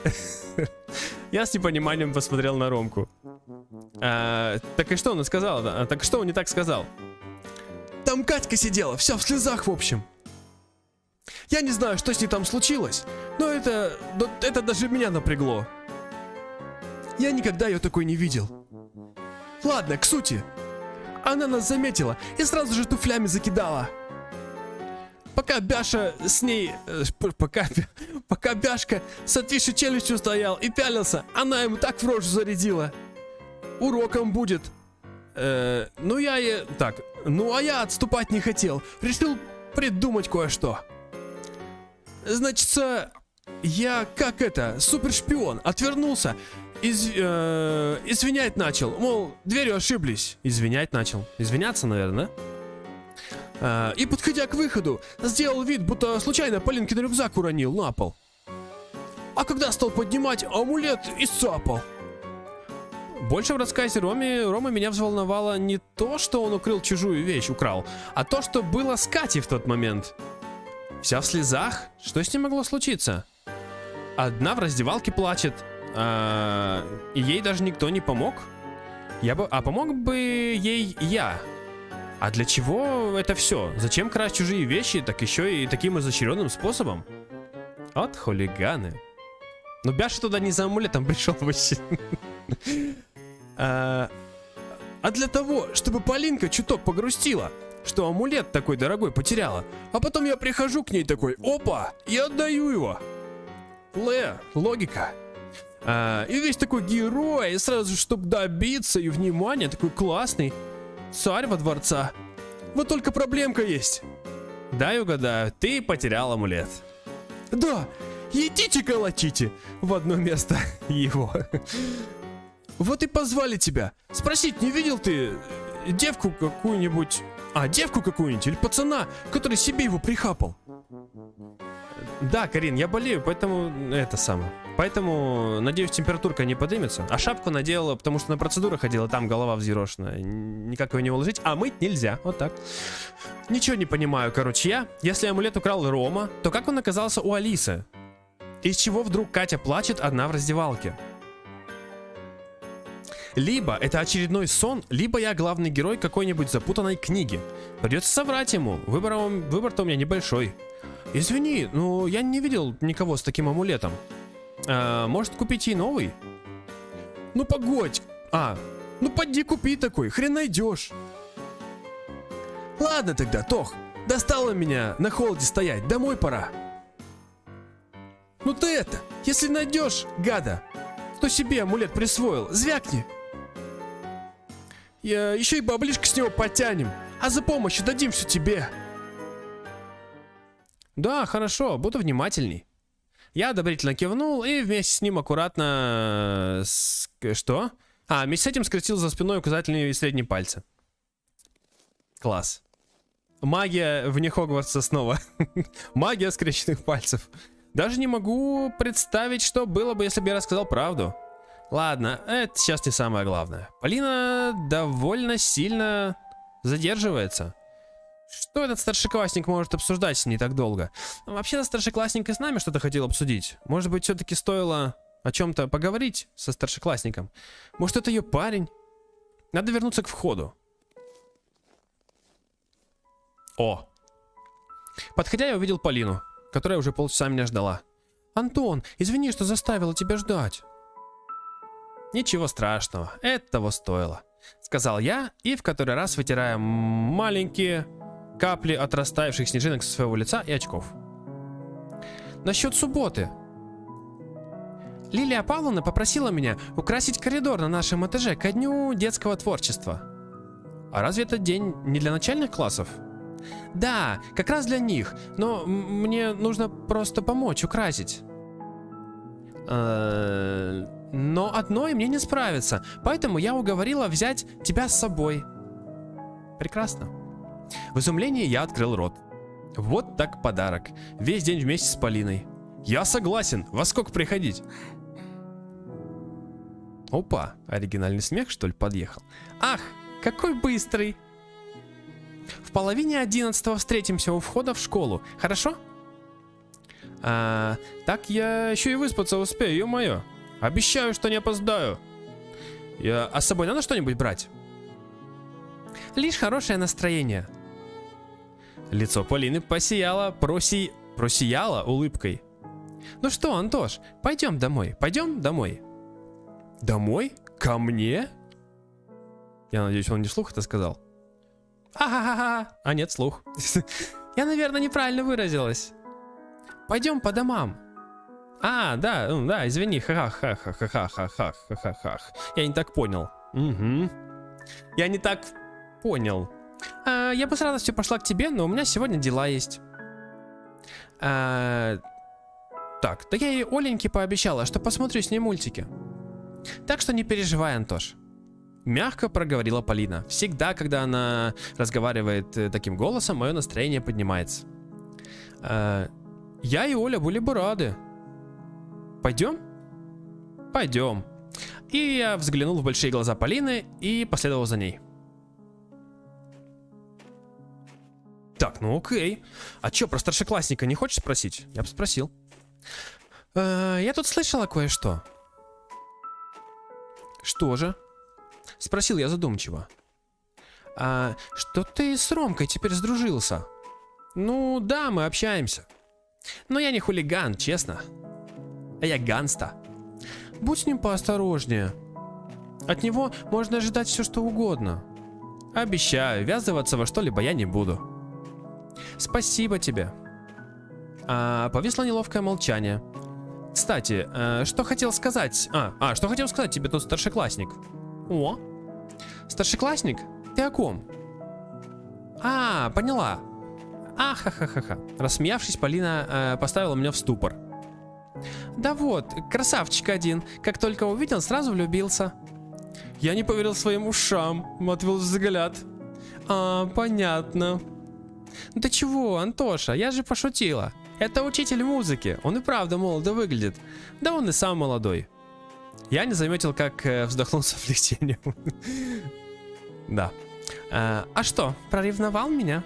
Я с непониманием посмотрел на Ромку. Так и что он сказал? Так что он не так сказал? Там Катька сидела, вся в слезах, в общем. Я не знаю, что с ней там случилось, но это даже меня напрягло. Я никогда ее такой не видел. Ладно, к сути. Она нас заметила и сразу же туфлями закидала. Пока Бяша с ней... Пока Бяшка с отвисшей челюстью стоял и пялился, она ему так в рожу зарядила. Уроком будет. А я отступать не хотел. Решил придумать кое-что. Значит, я, супершпион, отвернулся, извинять начал. Мол, дверью ошиблись. Извинять начал. Извиняться, наверное, да? И, подходя к выходу, сделал вид, будто случайно Полинкин рюкзак уронил на пол. А когда стал поднимать, амулет исцапал. Больше в рассказе Ромы меня взволновало не то, что он чужую вещь, украл, а то, что было с Катей в тот момент. Вся в слезах? Что с ней могло случиться? Одна в раздевалке плачет, и ей даже никто не помог? Помог бы ей я. А для чего это все? Зачем красть чужие вещи, так еще и таким изощренным способом? От хулиганы. Но Бяша туда не за амулетом пришел вообще. А для того, чтобы Полинка чуток погрустила, что амулет такой дорогой потеряла. А потом я прихожу к ней такой, опа, и отдаю его. Логика. И весь такой герой, и сразу, чтобы добиться и внимания, такой классный царь во дворца. Вот только проблемка есть. Дай угадаю, ты потерял амулет. Да, идите колотите в одно место его. Вот и позвали тебя. Спросить, не видел ты девку какую-нибудь? Девку какую-нибудь или пацана, который себе его прихапал? Да, Карин, я болею, поэтому Поэтому, надеюсь, температурка не поднимется. А шапку надела, потому что на процедуру ходила, там голова взъерошенная. Никак ее не уложить, а мыть нельзя. Вот так. Ничего не понимаю, короче, если амулет украл Рома, то как он оказался у Алисы? Из чего вдруг Катя плачет одна в раздевалке? Либо это очередной сон, либо я главный герой какой-нибудь запутанной книги. Придется соврать ему. Выбор-то у меня небольшой. Извини, но я не видел никого с таким амулетом. Может, купить ей новый? Ну погодь. Поди купи такой, хрен найдешь. Ладно тогда, Тох, достало меня на холоде стоять, домой пора. Ну ты если найдешь, гада, кто себе амулет присвоил, звякни. Еще и баблишко с него потянем, а за помощью дадим все тебе. Да, хорошо, буду внимательней. Я одобрительно кивнул и вместе с ним аккуратно... Что? Вместе с этим скрестил за спиной указательные и средние пальцы. Класс. Магия вне Хогвартса снова. Магия скрещенных пальцев. Даже не могу представить, что было бы, если бы я рассказал правду. Ладно, это сейчас не самое главное. Полина довольно сильно задерживается. Что этот старшеклассник может обсуждать с ней так долго? Вообще-то старшеклассник и с нами что-то хотел обсудить. Может быть, все-таки стоило о чем-то поговорить со старшеклассником? Может, это ее парень? Надо вернуться к входу. Подходя, я увидел Полину, которая уже полчаса меня ждала. Антон, извини, что заставила тебя ждать. Ничего страшного, это того стоило, сказал я и в который раз вытирая маленькие капли от растаявших снежинок со своего лица и очков. Насчет субботы. Лилия Павловна попросила меня украсить коридор на нашем этаже ко дню детского творчества. А разве этот день не для начальных классов? Да, как раз для них, но мне нужно просто помочь украсить. Но одной мне не справиться, поэтому я уговорила взять тебя с собой. Прекрасно. В изумлении я открыл рот. Вот так подарок. Весь день вместе с Полиной. Я согласен. Во сколько приходить? Опа, оригинальный смех, что ли, подъехал? Ах, какой быстрый. В половине 11 встретимся у входа в школу, хорошо? Так я еще и выспаться успею, ё-моё. Обещаю, что не опоздаю. А с собой надо что-нибудь брать? Лишь хорошее настроение. Лицо Полины просияло улыбкой. Ну что, Антош, пойдем домой, Домой? Ко мне? Я надеюсь, он не вслух это сказал. А нет, слух. Я, наверное, неправильно выразилась. Пойдем по домам. Да, извини, ха-ха-ха-ха-ха-ха-ха-ха-ха. Я не так понял. Угу. Я не так понял. Я бы с радостью пошла к тебе, но у меня сегодня дела есть. Так, да я ей Оленьке пообещала, что посмотрю с ней мультики. Так что не переживай, Антош. Мягко проговорила Полина. Всегда, когда она разговаривает таким голосом, мое настроение поднимается. Я и Оля были бы рады. Пойдем? Пойдем. И я взглянул в большие глаза Полины и последовал за ней. Так, ну окей. А чё, про старшеклассника не хочешь спросить? Я бы спросил. Я тут слышала кое-что. Что же? Спросил я задумчиво. Что ты с Ромкой теперь сдружился? Ну да, мы общаемся. Но я не хулиган, честно. А я ганста. Будь с ним поосторожнее. От него можно ожидать все, что угодно. Обещаю, ввязываться во что-либо я не буду. Спасибо тебе. Повисло неловкое молчание. Кстати, что хотел сказать? Что хотел сказать тебе тот старшеклассник? О, старшеклассник? Ты о ком? Поняла. Ха-ха-ха-ха. Рассмеявшись, Полина поставила меня в ступор. Да вот, красавчик один. Как только увидел, сразу влюбился. Я не поверил своим ушам. Отвел взгляд. Понятно. Да чего, Антоша, я же пошутила. Это учитель музыки. Он и правда молодо выглядит. Да он и сам молодой. Я не заметил, как вздохнул с облегчением. Да. А что, проревновал меня?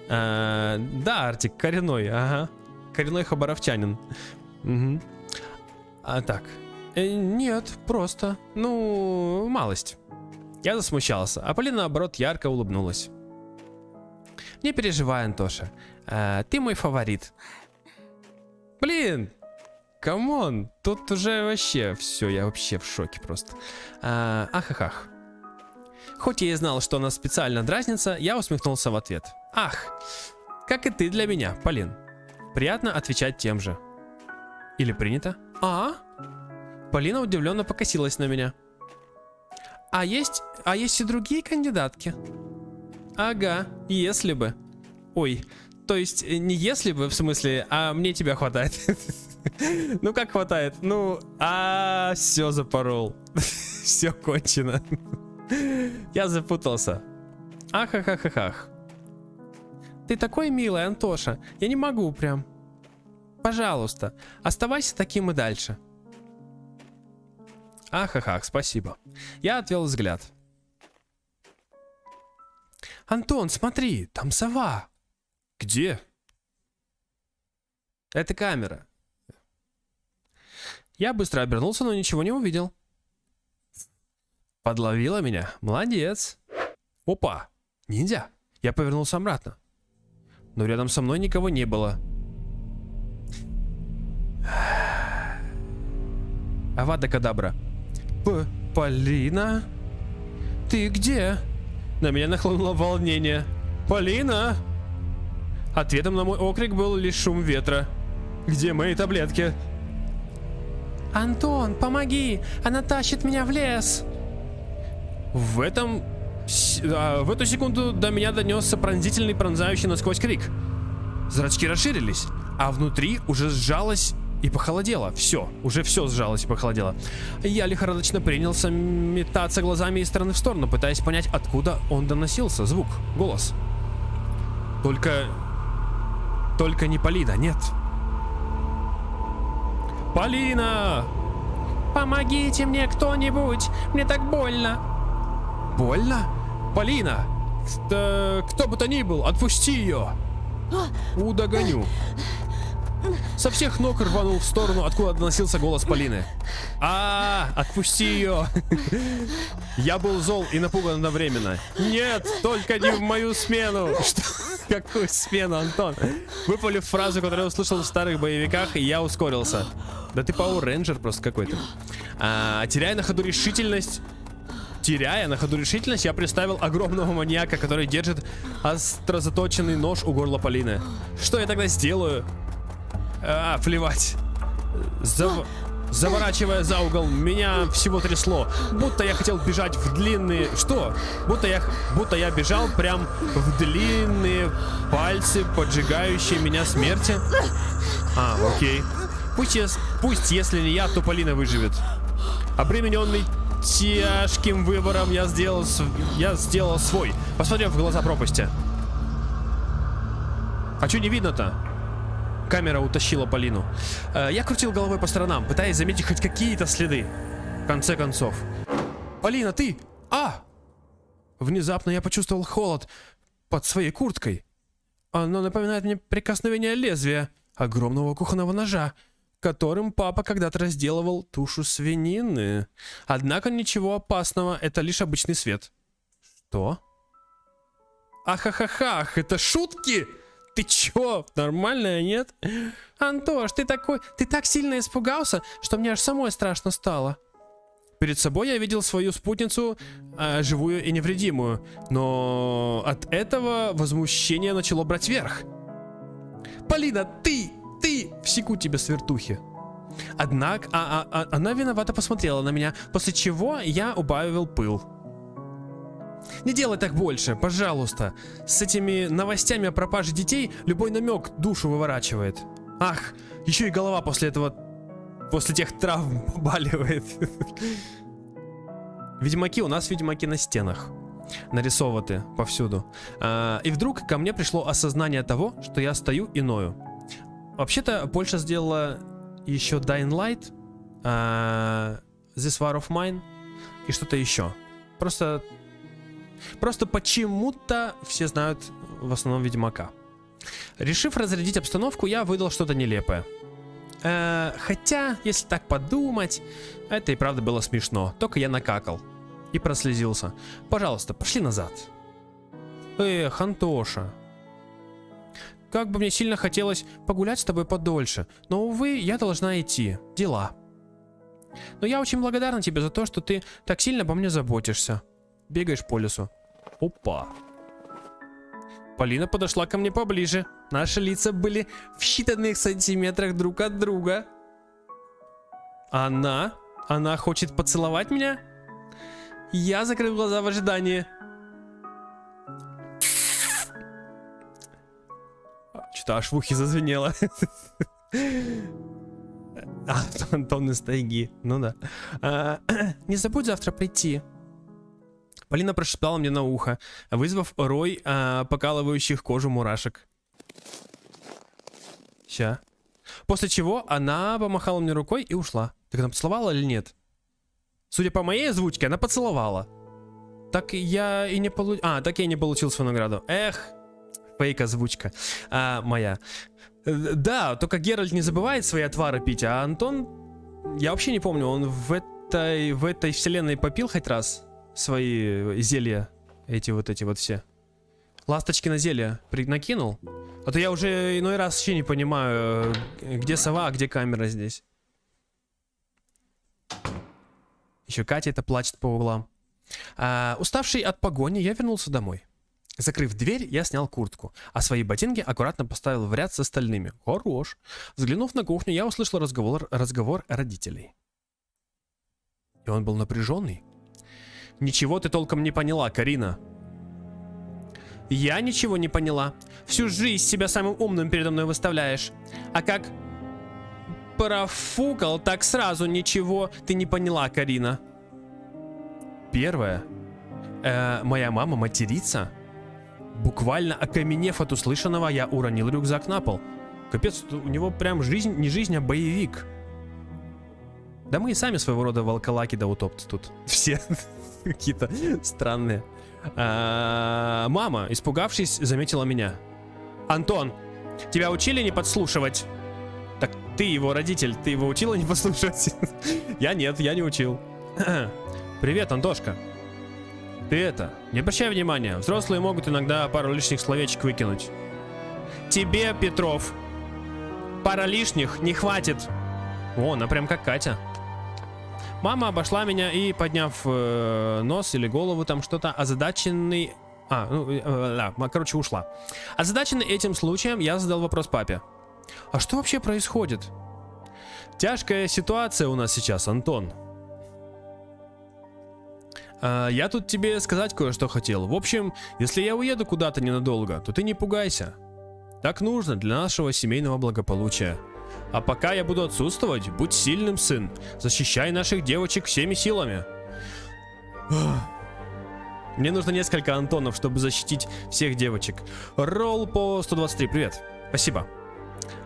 Да, Артик, коренной, ага. Коренной хабаровчанин. Угу. Так. Нет, просто. Ну, малость. Я засмущался, а Полина, наоборот, ярко улыбнулась. Не переживай, Антоша. Ты мой фаворит. Блин! Камон! Тут уже вообще все, я вообще в шоке просто. Ах. Хоть я и знал, что она специально дразнится, я усмехнулся в ответ. Ах! Как и ты для меня, Полин. Приятно отвечать тем же. Или принято? Полина удивленно покосилась на меня. А есть и другие кандидатки? Ага, если бы. Ой, то есть не если бы, в смысле, а мне тебя хватает. Ну как хватает? Ну, все запорол. Все кончено. Я запутался. Ах. Ты такой милый, Антоша. Я не могу прям. Пожалуйста, оставайся таким и дальше. Ах, спасибо. Я отвел взгляд. Антон, смотри, там сова. Где? Это камера. Я быстро обернулся, но ничего не увидел. Подловила меня. Молодец. Опа, ниндзя. Я повернулся обратно. Но рядом со мной никого не было. Авада Кадабра. Полина? Ты где? На меня нахлынуло волнение. Полина? Ответом на мой окрик был лишь шум ветра. Где мои таблетки? Антон, помоги! Она тащит меня в лес! В эту секунду до меня донесся пронзительный, пронзающий насквозь крик. Зрачки расширились, а внутри уже сжалось и похолодело. Все, уже все сжалось и похолодело. Я лихорадочно принялся метаться глазами из стороны в сторону, пытаясь понять, откуда он доносился. Звук, голос. Только не Полина, нет. Полина! Помогите мне кто-нибудь! Мне так больно! Больно? Полина! Кто бы то ни был, отпусти ее! Догоню. Со всех ног рванул в сторону, откуда доносился голос Полины. Отпусти ее! Я был зол и напуган одновременно. Нет, только не в мою смену! Что? Какую смену, Антон? Выпалив фразу, которую я услышал в старых боевиках, я ускорился. Да ты Power Ranger просто какой-то. Теряя на ходу решительность, я представил огромного маньяка, который держит остро заточенный нож у горла Полины. Что я тогда сделаю? Плевать. Заворачивая за угол, меня всего трясло. Будто я хотел бежать в длинные... Что? Будто я бежал прям в длинные пальцы, поджигающие меня смерти. Окей. Пусть, если не я, то Полина выживет. Обремененный тяжким выбором, я сделал свой, посмотрев в глаза пропасти. А что не видно-то? Камера утащила Полину. Я крутил головой по сторонам, пытаясь заметить хоть какие-то следы. В конце концов. Полина, ты? Внезапно я почувствовал холод под своей курткой. Оно напоминает мне прикосновение лезвия огромного кухонного ножа, которым папа когда-то разделывал тушу свинины. Однако ничего опасного, это лишь обычный свет. Что? Ахахахах, это шутки? Ты чё, нормальная, нет? Антош, ты так сильно испугался, что мне аж самой страшно стало. Перед собой я видел свою спутницу, живую и невредимую, но от этого возмущение начало брать верх. Полина, ты, всеку тебе свертухи. Однако, она виновато посмотрела на меня, после чего я убавил пыл. Не делай так больше, пожалуйста. С этими новостями о пропаже детей любой намек душу выворачивает. Еще и голова после тех травм побаливает. У нас ведьмаки на стенах. Нарисованы повсюду. И вдруг ко мне пришло осознание того, что я стою и ною. Вообще-то Польша сделала еще Dying Light, This War of Mine и что-то еще. Просто почему-то все знают в основном Ведьмака. Решив разрядить обстановку, я выдал что-то нелепое. Хотя, если так подумать, это и правда было смешно. Только я накакал и прослезился. Пожалуйста, пошли назад. Эх, Антоша. Как бы мне сильно хотелось погулять с тобой подольше, но, увы, я должна идти. Дела. Но я очень благодарна тебе за то, что ты так сильно обо мне заботишься. Бегаешь по лесу. Опа. Полина подошла ко мне поближе. Наши лица были в считанных сантиметрах друг от друга. Она хочет поцеловать меня? Я закрыл глаза в ожидании. Что-то аж в ухе зазвенело. Антон из тайги. Ну да. Не забудь завтра прийти. Полина прошептала мне на ухо, вызвав рой покалывающих кожу мурашек. Ща. После чего она помахала мне рукой и ушла. Так она поцеловала или нет? Судя по моей озвучке, она поцеловала. Так я и не получил свою награду. Эх, фейк озвучка моя. Да, только Геральт не забывает свои отвары пить, а Антон... Я вообще не помню, он в этой вселенной попил хоть раз свои зелья, эти вот все. Ласточки на зелья накинул? А то я уже иной раз вообще не понимаю, где сова, а где камера здесь. Еще Катя это плачет по углам. Уставший от погони, я вернулся домой. Закрыв дверь, я снял куртку, а свои ботинки аккуратно поставил в ряд с остальными. Хорош. Взглянув на кухню, я услышал разговор родителей. И он был напряженный. Ничего ты толком не поняла, Карина. Я ничего не поняла. Всю жизнь себя самым умным передо мной выставляешь. А как профукал, так сразу ничего ты не поняла, Карина. Первое. Моя мама матерится. Буквально окаменев от услышанного, я уронил рюкзак на пол. Капец, у него прям жизнь, не жизнь, а боевик. Да мы и сами своего рода волколаки да утопцы тут. Все какие-то странные. Мама, испугавшись, заметила меня. Антон, тебя учили не подслушивать? Так ты его родитель, ты его учила не подслушивать? Я нет, я не учил. Привет, Антошка. Ты это, не обращай внимания, взрослые могут иногда пару лишних словечек выкинуть. Тебе, Петров, пара лишних не хватит. О, она прям как Катя. Мама обошла меня и, подняв нос или голову, там что-то, озадаченный... короче, ушла. Озадаченный этим случаем, я задал вопрос папе. А что вообще происходит? Тяжкая ситуация у нас сейчас, Антон. Я тут тебе сказать кое-что хотел. В общем, если я уеду куда-то ненадолго, то ты не пугайся. Так нужно для нашего семейного благополучия. А пока я буду отсутствовать, будь сильным, сын. Защищай наших девочек всеми силами. Мне нужно несколько Антонов, чтобы защитить всех девочек. Ролл по 123, привет. Спасибо.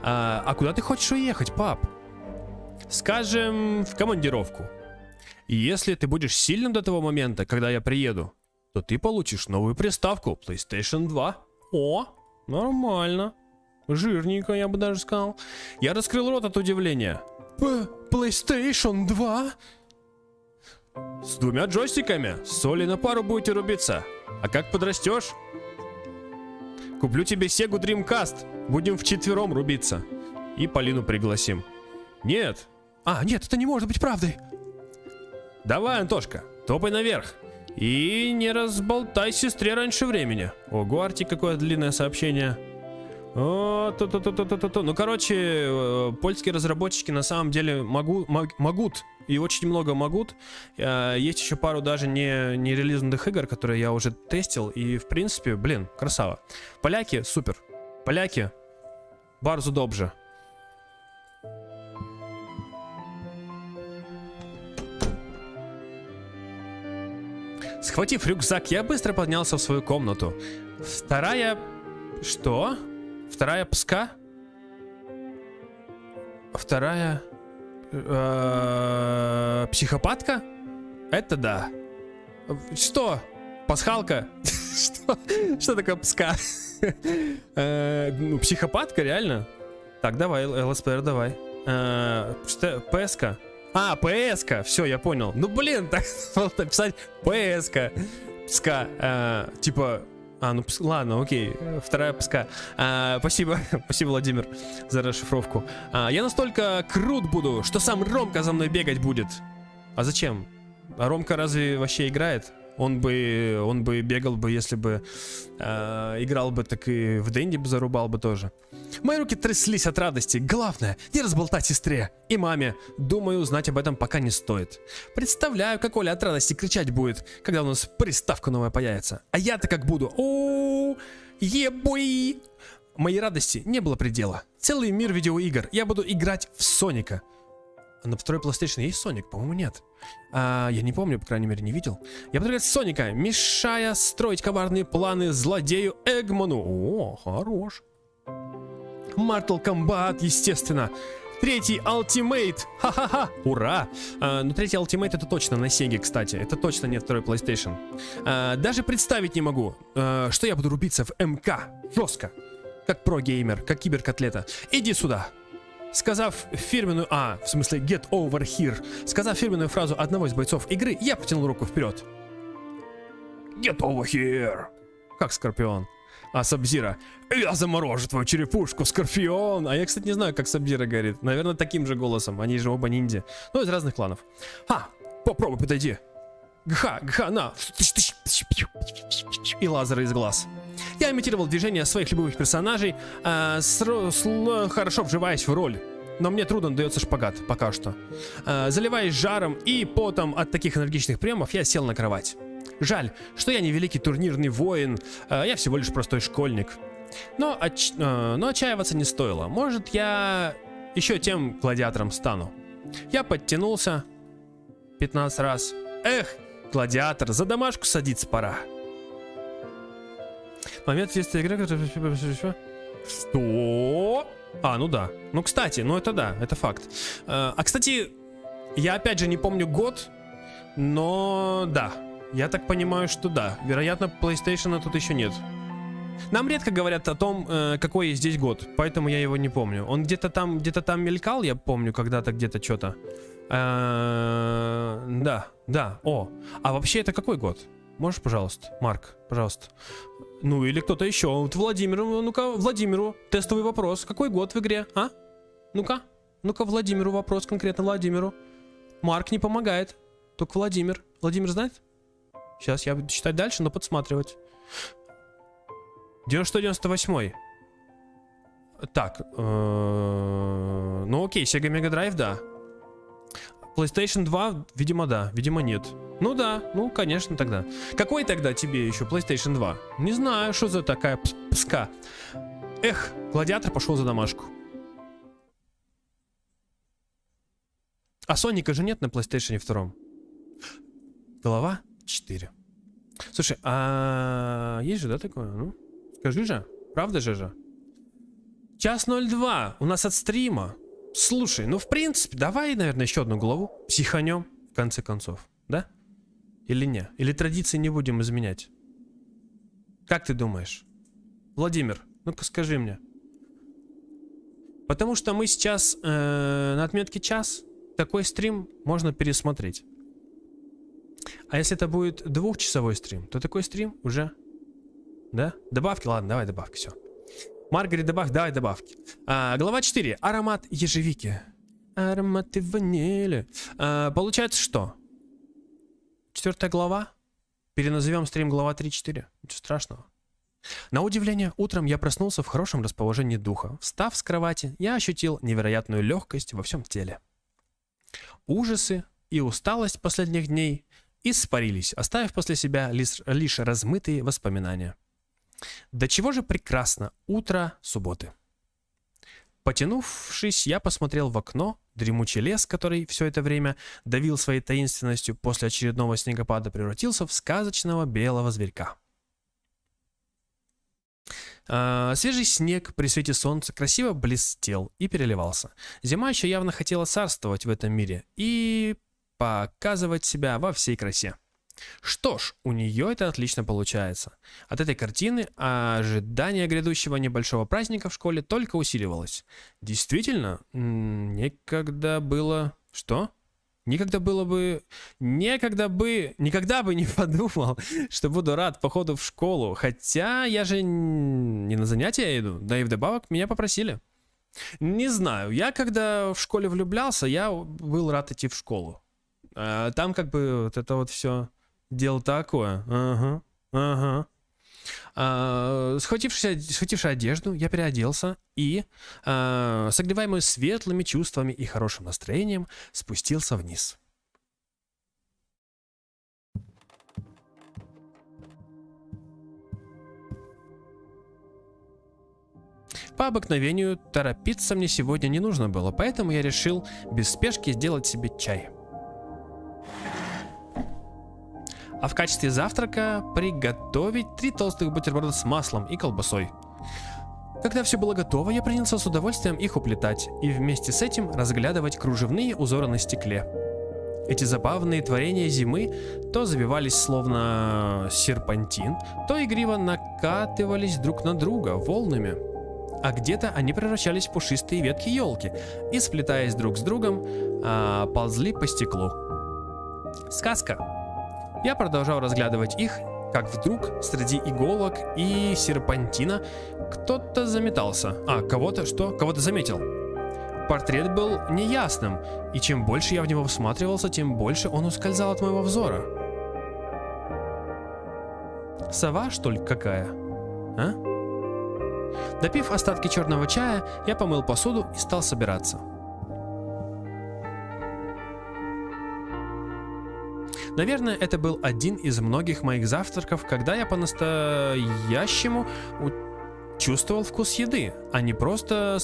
А куда ты хочешь уехать, пап? Скажем, в командировку. И если ты будешь сильным до того момента, когда я приеду, то ты получишь новую приставку PlayStation 2. О, нормально. Жирненько, я бы даже сказал. Я раскрыл рот от удивления. PlayStation 2? С 2 джойстиками? Соли на пару будете рубиться. А как подрастешь? Куплю тебе Sega Dreamcast. Будем вчетвером рубиться. И Полину пригласим. Нет. Нет, это не может быть правдой. Давай, Антошка, топай наверх. И не разболтай сестре раньше времени. Ого, Арти, какое длинное сообщение. Ну, короче, польские разработчики на самом деле могут. И очень много могут. Есть еще пару даже не релизных игр, которые я уже тестил. И, в принципе, блин, красава. Поляки, супер. Поляки, bardzo dobrze. Схватив рюкзак, я быстро поднялся в свою комнату. Вторая... Что? Вторая пска? Вторая... Психопатка? Это да. Что? Пасхалка? Что такое пска? Ну, психопатка, реально? Так, давай, ЛСПР, давай. ПСК? ПСК, все, я понял. Ну, блин, так надо написать ПСК. Пска, типа... ладно, окей, вторая пска. Спасибо, спасибо, Владимир, за расшифровку. Я настолько крут буду, что сам Ромка за мной бегать будет. А зачем? А Ромка разве вообще играет? Он бы бегал бы, если бы играл бы, так и в Дэнди бы зарубал бы тоже. Мои руки тряслись от радости. Главное, не разболтать сестре и маме. Думаю, знать об этом пока не стоит. Представляю, как Оля от радости кричать будет, когда у нас приставка новая появится. А я-то как буду. Ебой! Моей радости не было предела. Целый мир видеоигр. Я буду играть в Соника. А на второй PlayStation есть Соник? По-моему, нет. Я не помню, по крайней мере, не видел. Я буду играть в Соника, мешая строить коварные планы злодею Эгману. О, хорош. Mortal Kombat, естественно. Третий Ultimate. Ха-ха-ха. Ура. Но третий Ultimate это точно на Sega, кстати. Это точно нет второй PlayStation. Даже представить не могу, что я буду рубиться в МК. Жестко. Как про-геймер, как киберкотлета. Иди сюда. Сказав фирменную... в смысле get over here. Сказав фирменную фразу одного из бойцов игры, я протянул руку вперед. Get over here. Как Скорпион. Сабзира. Я заморожу твою черепушку, Скорпион. Я, кстати, не знаю, как Сабзира говорит. Наверное, таким же голосом. Они же оба ниндзя. Ну, из разных кланов. Попробуй, подойди. Гха, на. И лазеры из глаз. Я имитировал движения своих любимых персонажей, хорошо вживаясь в роль. Но мне трудно дается шпагат, пока что. Заливаясь жаром и потом от таких энергичных приемов, я сел на кровать. Жаль, что я не великий турнирный воин, я всего лишь простой школьник. Но отчаиваться не стоило. Может, я еще тем гладиатором стану. Я подтянулся 15 раз. Эх, гладиатор, за домашку садиться пора. Момент действия игры, который... Что? А, ну да. Ну, кстати, ну это да, это факт. Кстати, я опять же не помню год, но да. Я так понимаю, что да. Вероятно, PlayStation тут еще нет. Нам редко говорят о том, какой здесь год, поэтому я его не помню. Он где-то там мелькал, я помню, когда-то где-то что-то. Да. О, а вообще это какой год? Можешь, пожалуйста, Марк, пожалуйста. Ну или кто-то еще. Вот Владимиру, ну-ка, Владимиру, тестовый вопрос. Какой год в игре, а? Ну-ка, Владимиру вопрос, конкретно Владимиру. Марк не помогает, только Владимир. Владимир знает? Сейчас я буду читать дальше, но подсматривать. 96-98. Так, ну окей, Sega Mega Drive, да. PlayStation 2, видимо, да, видимо, нет. Ну да, ну, конечно, тогда. Какой тогда тебе еще PlayStation 2? Не знаю, что за такая пска. Эх, гладиатор пошел за домашку. А Соника же нет на PlayStation 2. Глава 4. Слушай, а есть же, да, такое? Ну, скажи же, правда же? Час 02 у нас от стрима. Слушай, ну в принципе, давай, наверное, еще одну главу психанем в конце концов, да? Или не? Или традиции не будем изменять? Как ты думаешь? Владимир, ну-ка скажи мне. Потому что мы сейчас на отметке час, такой стрим можно пересмотреть. А если это будет двухчасовой стрим, то такой стрим уже... Да? Добавки? Ладно, давай добавки, все. Маргарет, давай добавки. Глава 4. Аромат ежевики. Ароматы ванили. Получается что? 4 глава. Переназовем стрим глава 3-4. Ничего страшного. На удивление, утром я проснулся в хорошем расположении духа. Встав с кровати, я ощутил невероятную легкость во всем теле. Ужасы и усталость последних дней испарились, оставив после себя лишь размытые воспоминания. До чего же прекрасно утро субботы. Потянувшись, я посмотрел в окно. Дремучий лес, который все это время давил своей таинственностью, после очередного снегопада превратился в сказочного белого зверька. Свежий снег при свете солнца красиво блестел и переливался. Зима еще явно хотела царствовать в этом мире и показывать себя во всей красе. Что ж, у нее это отлично получается. От этой картины ожидание грядущего небольшого праздника в школе только усиливалось. Действительно, никогда бы не подумал, что буду рад походу в школу. Хотя я же не на занятия иду, да и вдобавок меня попросили. Не знаю, я когда в школе влюблялся, я был рад идти в школу. Там как бы вот это вот все... Дело такое. Ага. Схвативши одежду, я переоделся и, согреваемый светлыми чувствами и хорошим настроением, спустился вниз. По обыкновению торопиться мне сегодня не нужно было, поэтому я решил без спешки сделать себе чай. А в качестве завтрака приготовить 3 толстых бутерброда с маслом и колбасой. Когда все было готово, я принялся с удовольствием их уплетать и вместе с этим разглядывать кружевные узоры на стекле. Эти забавные творения зимы то завивались словно серпантин, то игриво накатывались друг на друга волнами. А где-то они превращались в пушистые ветки елки и, сплетаясь друг с другом, ползли по стеклу. Сказка. Я продолжал разглядывать их, как вдруг среди иголок и серпантина кто-то заметался. Кого-то заметил. Портрет был неясным, и чем больше я в него всматривался, тем больше он ускользал от моего взора. Сова, что ли, какая? А? Допив остатки черного чая, я помыл посуду и стал собираться. Наверное, это был один из многих моих завтраков, когда я по-настоящему чувствовал вкус еды, а не просто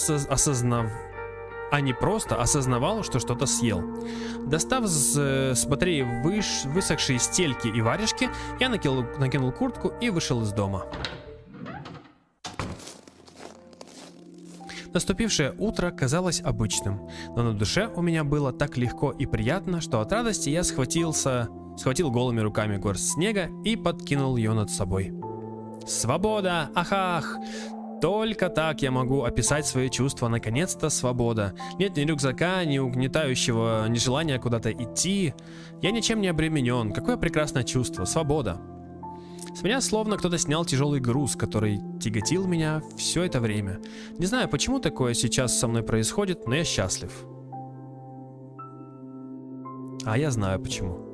осознавал, что что-то съел. Достав с батареи высохшие стельки и варежки, я накинул куртку и вышел из дома. Наступившее утро казалось обычным, но на душе у меня было так легко и приятно, что от радости я схватил голыми руками горсть снега и подкинул ее над собой. Свобода! Ахах! Только так я могу описать свои чувства. Наконец-то свобода. Нет ни рюкзака, ни угнетающего нежелания куда-то идти. Я ничем не обременен. Какое прекрасное чувство. Свобода. С меня словно кто-то снял тяжелый груз, который тяготил меня все это время. Не знаю, почему такое сейчас со мной происходит, но я счастлив. А я знаю почему.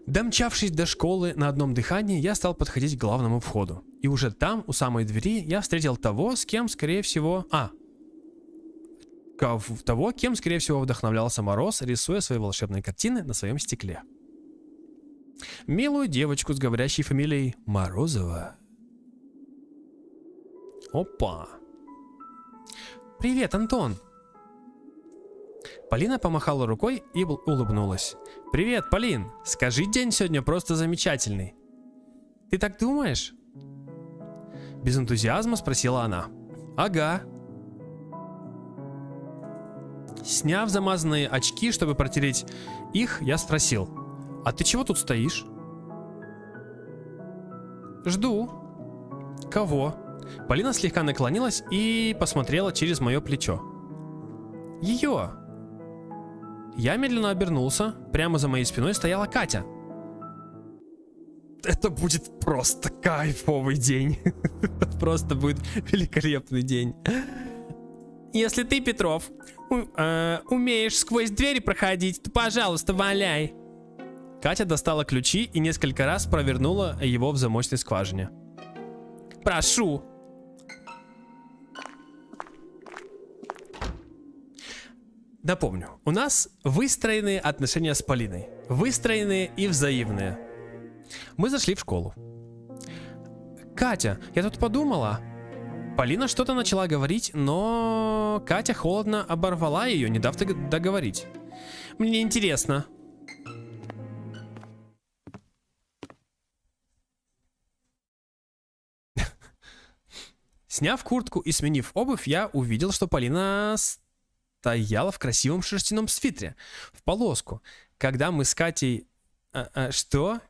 Домчавшись до школы на одном дыхании, я стал подходить к главному входу. И уже там, у самой двери, я встретил того, с кем, скорее всего... кем, скорее всего, вдохновлялся Мороз, рисуя свои волшебные картины на своем стекле. Милую девочку с говорящей фамилией Морозова. Опа. Привет, Антон. Полина помахала рукой и улыбнулась. Привет, Полин. Скажи, день сегодня просто замечательный. Ты так думаешь? Без энтузиазма спросила она. Ага. Сняв замазанные очки, чтобы протереть их, я спросил. А ты чего тут стоишь? Жду. Кого? Полина слегка наклонилась и посмотрела через мое плечо. Ее. Я медленно обернулся. Прямо за моей спиной стояла Катя. Это будет просто кайфовый день. Просто будет великолепный день. Если ты, Петров, умеешь сквозь двери проходить, то, пожалуйста, валяй. Катя достала ключи и несколько раз провернула его в замочной скважине. Прошу. Напомню, у нас выстроенные отношения с Полиной. Выстроенные и взаимные. Мы зашли в школу. Катя, я тут подумала. Полина что-то начала говорить, но Катя холодно оборвала ее, не дав договорить. Мне интересно. Сняв куртку и сменив обувь, я увидел, что Полина стояла в красивом шерстяном свитере, в полоску. Когда мы с Катей...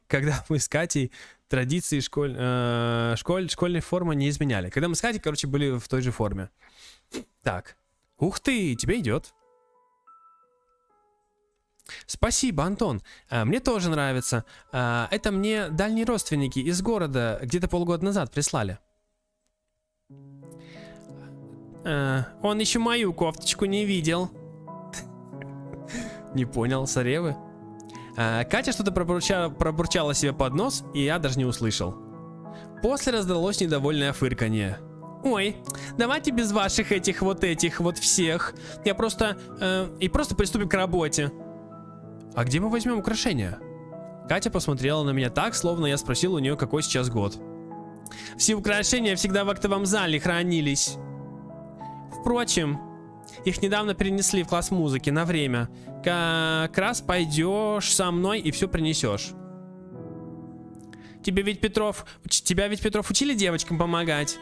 Когда мы с Катей традиции школьной формы не изменяли. Когда мы с Катей, короче, были в той же форме. Так. Ух ты, тебе идет. Спасибо, Антон. Мне тоже нравится. Это мне дальние родственники из города где-то полгода назад прислали. Он еще мою кофточку не видел. Не понял, соревы. Катя что-то пробурчала себе под нос, и я даже не услышал. После раздалось недовольное фырканье. Ой, давайте без ваших этих вот всех. Я просто приступим к работе. А где мы возьмем украшения? Катя посмотрела на меня так, словно я спросил у нее, какой сейчас год. Все украшения всегда в актовом зале хранились. Впрочем, их недавно перенесли в класс музыки на время. Как раз пойдешь со мной и все принесешь. Тебя ведь Петров учили девочкам помогать?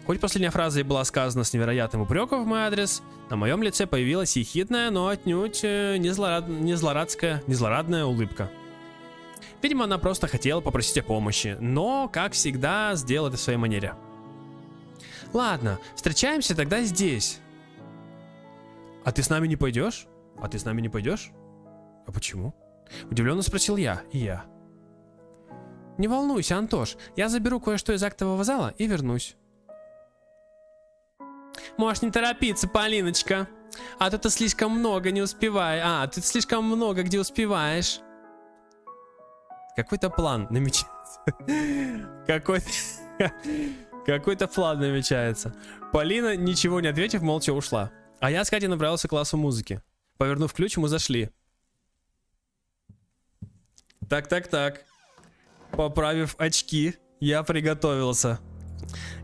Хоть последняя фраза и была сказана с невероятным упреком в мой адрес, на моем лице появилась ехидная, но отнюдь не злорадная улыбка. Видимо, она просто хотела попросить о помощи, но, как всегда, сделала это в своей манере. Ладно, встречаемся тогда здесь. А ты с нами не пойдешь? А почему? Удивленно спросил я, и я. Не волнуйся, Антош, я заберу кое-что из актового зала и вернусь. Можешь не торопиться, Полиночка. А то ты слишком много не успеваешь. Ты слишком много где успеваешь. Какой-то план намечается. Какой-то план намечается. Полина, ничего не ответив, молча ушла. А я с Катей направился к классу музыки. Повернув ключ, мы зашли. Так. Поправив очки, я приготовился.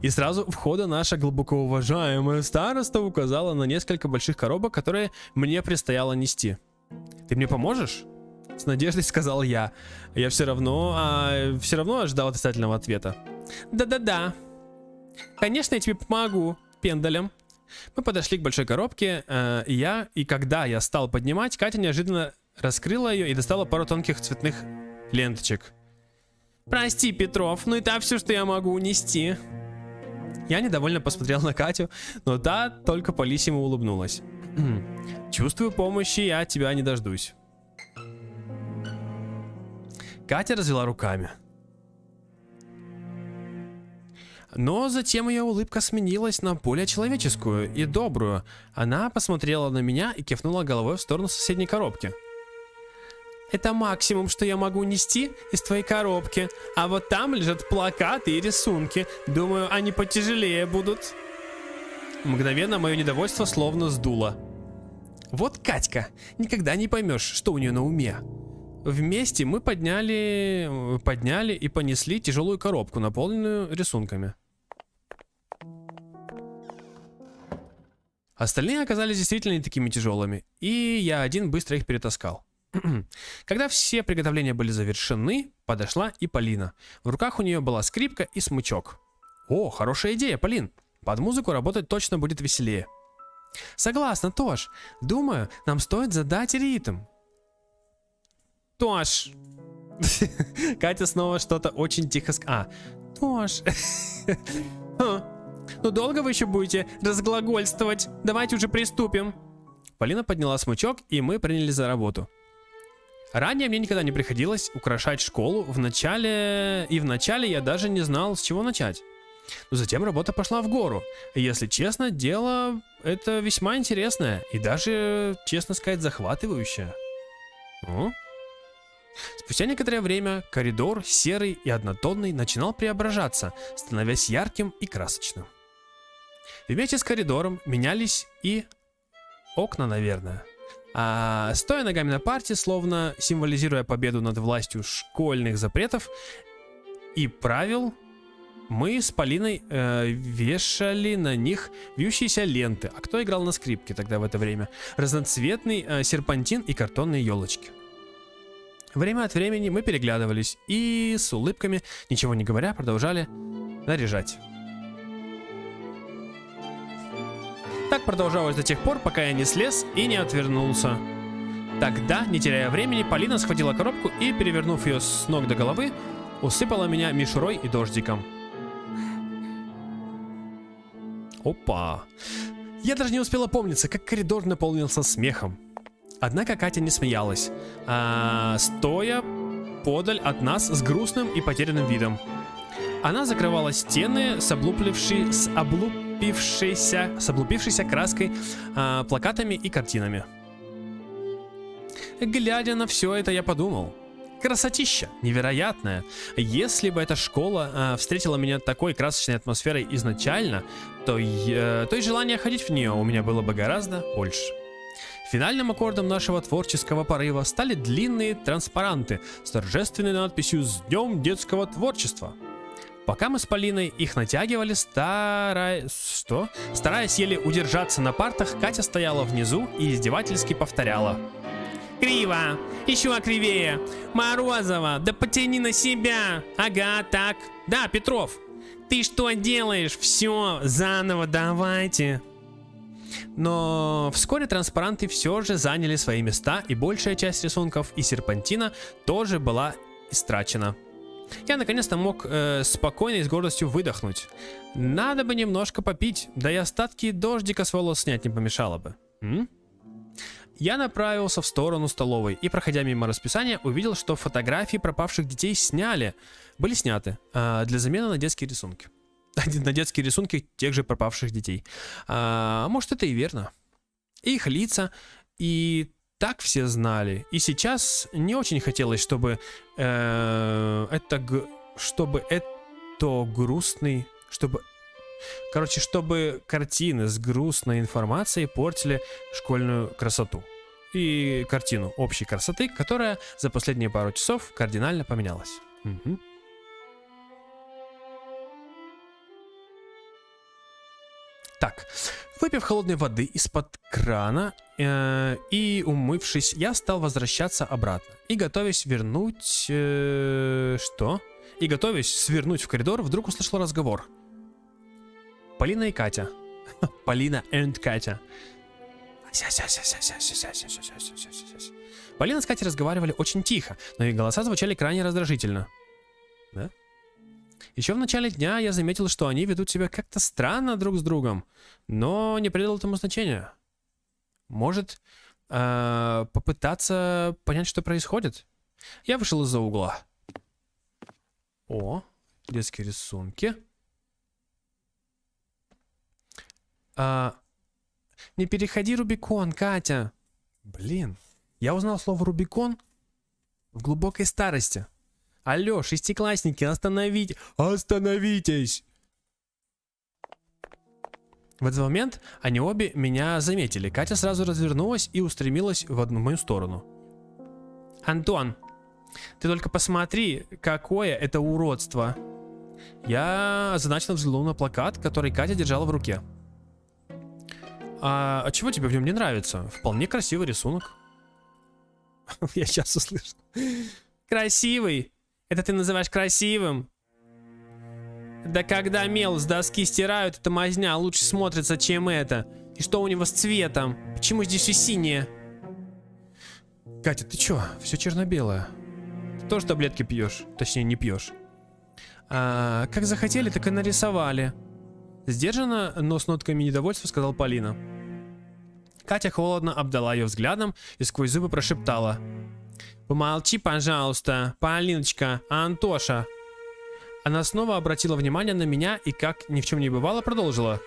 И сразу у входа наша глубоко уважаемая староста указала на несколько больших коробок, которые мне предстояло нести. Ты мне поможешь? С надеждой сказал я. Я все равно ждал отрицательного ответа. Да. Конечно, я тебе помогу, пендалем. Мы подошли к большой коробке, и когда я стал поднимать, Катя неожиданно раскрыла ее и достала пару тонких цветных ленточек. Прости, Петров, но это все, что я могу унести. Я недовольно посмотрел на Катю, но та только по-лисьему улыбнулась. Чувствую, помощи я от тебя не дождусь. Катя развела руками. Но затем ее улыбка сменилась на более человеческую и добрую. Она посмотрела на меня и кивнула головой в сторону соседней коробки. Это максимум, что я могу нести из твоей коробки. А вот там лежат плакаты и рисунки. Думаю, они потяжелее будут. Мгновенно мое недовольство словно сдуло. Вот Катька, никогда не поймешь, что у нее на уме. Вместе мы подняли и понесли тяжелую коробку, наполненную рисунками. Остальные оказались действительно не такими тяжелыми, и я один быстро их перетаскал. Когда все приготовления были завершены, подошла и Полина. В руках у нее была скрипка и смычок. О, хорошая идея, Полин. Под музыку работать точно будет веселее. Согласна, Тош. Думаю, нам стоит задать ритм. Тош. Катя снова что-то очень тихо Тош. Ну долго вы еще будете разглагольствовать? Давайте уже приступим. Полина подняла смычок, и мы принялись за работу. Ранее мне никогда не приходилось украшать школу. Вначале я даже не знал, с чего начать. Но затем работа пошла в гору. И, если честно, дело это весьма интересное и даже, честно сказать, захватывающее. Спустя некоторое время коридор, серый и однотонный, начинал преображаться, становясь ярким и красочным. Вместе с коридором менялись и окна, наверное. Стоя ногами на парте, словно символизируя победу над властью школьных запретов и правил, мы с Полиной вешали на них вьющиеся ленты. А кто играл на скрипке тогда в это время? Разноцветный серпантин и картонные елочки. Время от времени мы переглядывались и с улыбками, ничего не говоря, продолжали наряжать. Так продолжалось до тех пор, пока я не слез и не отвернулся. Тогда, не теряя времени, Полина схватила коробку и, перевернув ее с ног до головы, усыпала меня мишурой и дождиком. Опа! Я даже не успел опомниться, как коридор наполнился смехом. Однако Катя не смеялась, стоя подаль от нас с грустным и потерянным видом. Она закрывала стены с облупившейся краской, плакатами и картинами. Глядя на все это, я подумал: красотища, невероятная. Если бы эта школа встретила меня такой красочной атмосферой изначально, то и желание ходить в нее у меня было бы гораздо больше. Финальным аккордом нашего творческого порыва стали длинные транспаранты с торжественной надписью «С Днем детского творчества». Пока мы с Полиной их натягивали, стараясь еле удержаться на партах, Катя стояла внизу и издевательски повторяла: «Криво! Еще кривее! Морозова! Да потяни на себя! Ага, так! Да, Петров! Ты что делаешь? Все, заново давайте!» Но вскоре транспаранты все же заняли свои места, и большая часть рисунков и серпантина тоже была истрачена. Я наконец-то мог спокойно и с гордостью выдохнуть. Надо бы немножко попить, да и остатки дождика с волос снять не помешало бы. я направился в сторону столовой и, проходя мимо расписания, увидел, что фотографии пропавших детей были сняты для замены на детские рисунки. На детские рисунки тех же пропавших детей. Может, это и верно. Их лица и так все знали. И сейчас не очень хотелось, чтобы чтобы картины с грустной информацией портили школьную красоту. И картину общей красоты, которая за последние пару часов кардинально поменялась. Угу. Так, выпив холодной воды из-под крана и умывшись, я стал возвращаться обратно. И готовясь свернуть в коридор, вдруг услышал разговор. Полина и Катя. Полина и Катя. Полина с Катей разговаривали очень тихо, но их голоса звучали крайне раздражительно. Да? Еще в начале дня я заметил, что они ведут себя как-то странно друг с другом, но не придал этому значения. Может, попытаться понять, что происходит? Я вышел из-за угла. О, детские рисунки. Не переходи Рубикон, Катя. Блин, я узнал слово Рубикон в глубокой старости. Алло, шестиклассники, остановитесь! В этот момент они обе меня заметили. Катя сразу развернулась и устремилась в мою сторону. Антон, ты только посмотри, какое это уродство. Я озадаченно взглянул на плакат, который Катя держала в руке. А чего тебе в нем не нравится? Вполне красивый рисунок. Я сейчас услышал. Красивый? Это ты называешь красивым? Да когда мел с доски стирают, эта мазня лучше смотрится, чем это. И что у него с цветом? Почему здесь все синее? Катя, ты чё? Все черно-белое. Ты тоже таблетки пьешь? Точнее, не пьешь. Как захотели, так и нарисовали. Сдержанно, но с нотками недовольства сказал Полина. Катя холодно обдала ее взглядом и сквозь зубы прошептала. Помолчи, пожалуйста, Полиночка, Антоша. Она снова обратила внимание на меня и, как ни в чем не бывало, продолжила.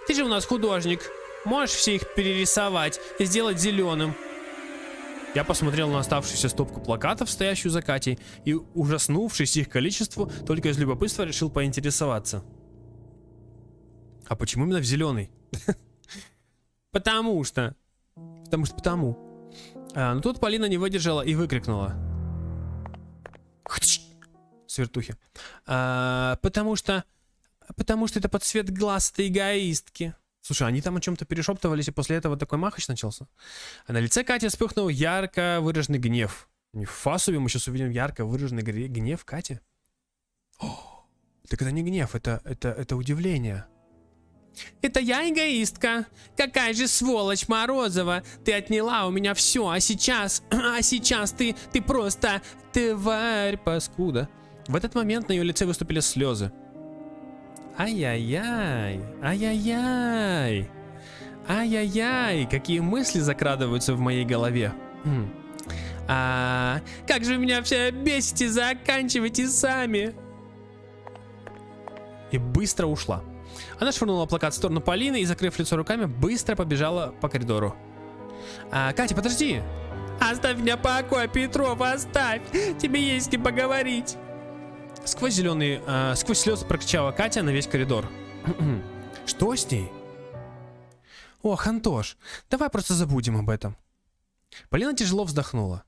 Ты же у нас художник. Можешь все их перерисовать и сделать зеленым. Я посмотрел на оставшуюся стопку плакатов, стоящую за Катей, и, ужаснувшись их количеству, только из любопытства решил поинтересоваться. А почему именно в зеленый? Потому. Но тут Полина не выдержала и выкрикнула. Свертухи. Потому что это под цвет глаз этой эгоистки. Слушай, они там о чем-то перешептывались, и после этого такой махач начался. А на лице Кати вспыхнул ярко выраженный гнев. Не в фасове, мы сейчас увидим ярко выраженный гнев Кати. О, так это не гнев, это удивление. Это я эгоистка? Какая же сволочь Морозова! Ты отняла у меня все, а сейчас ты просто тварь, паскуда. В этот момент на ее лице выступили слезы. Ай-яй-яй, ай-яй-яй, ай-яй-яй, какие мысли закрадываются в моей голове. Как же меня все бесите, заканчивайте сами. И быстро ушла. Она швырнула плакат в сторону Полины и, закрыв лицо руками, быстро побежала по коридору. Катя, подожди! Оставь меня в покое, Петров, оставь! Тебе есть с кем поговорить! Сквозь слезы прокричала Катя на весь коридор. Что с ней? Ох, Антош, давай просто забудем об этом. Полина тяжело вздохнула.